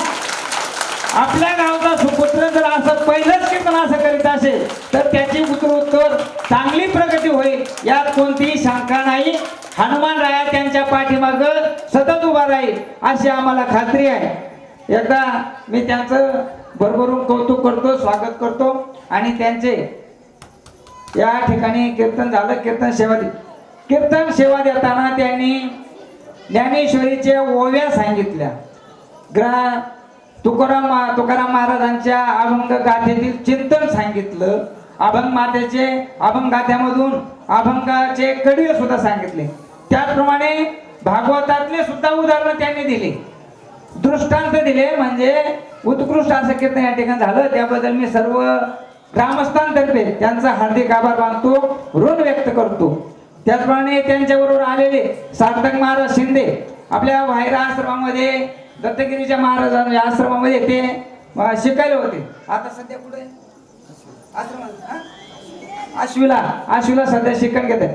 आपल्या गावचा सुपुत्र जर असं पहिलंच कीर्तन असं करीत असेल तर त्याची उत्तरोत्तर चांगली प्रगती होईल, यात कोणतीही शंका नाही. हनुमान राया त्यांच्या पाठीमाग सतत उभा राहील अशी आम्हाला खात्री आहे. एकदा मी त्यांचं भरभरून कौतुक करतो, स्वागत करतो. आणि त्यांचे या ठिकाणी कीर्तन झालं, कीर्तन सेवा देताना त्यांनी ज्ञानेश्वरीच्या ओव्या सांगितल्या. तुकाराम महाराजांच्या अभंग गाथेतील चिंतन सांगितलं. अभंग मातेचे अभंग गाथ्यामधून अभंगाचे कडील सुद्धा सांगितले. त्याचप्रमाणे भागवतातले सुद्धा उदाहरण त्यांनी दिले, दृष्टांत दिले. म्हणजे उत्कृष्ट असं कीर्तन या ठिकाणी झालं. त्याबद्दल मी सर्व ग्रामस्थांतर्फे त्यांचा हार्दिक आभार मानतो, ऋण व्यक्त करतो. त्याचप्रमाणे त्यांच्याबरोबर आलेले सार्थक महाराज शिंदे आपल्या बाहेर आश्रमामध्ये दत्तगिरीच्या महाराजांच्या आश्रमामध्ये ते शिकायला होते. आता सध्या कुठे आश्विला सध्या शिक्षण घेत आहे.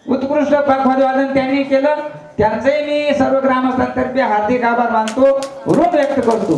उत्कृष्ट पखवाद्यवादन त्यांनी केलं. त्यांचंही मी सर्व ग्रामस्थांतर्फे हार्दिक आभार मानतो, ऋण व्यक्त करतो.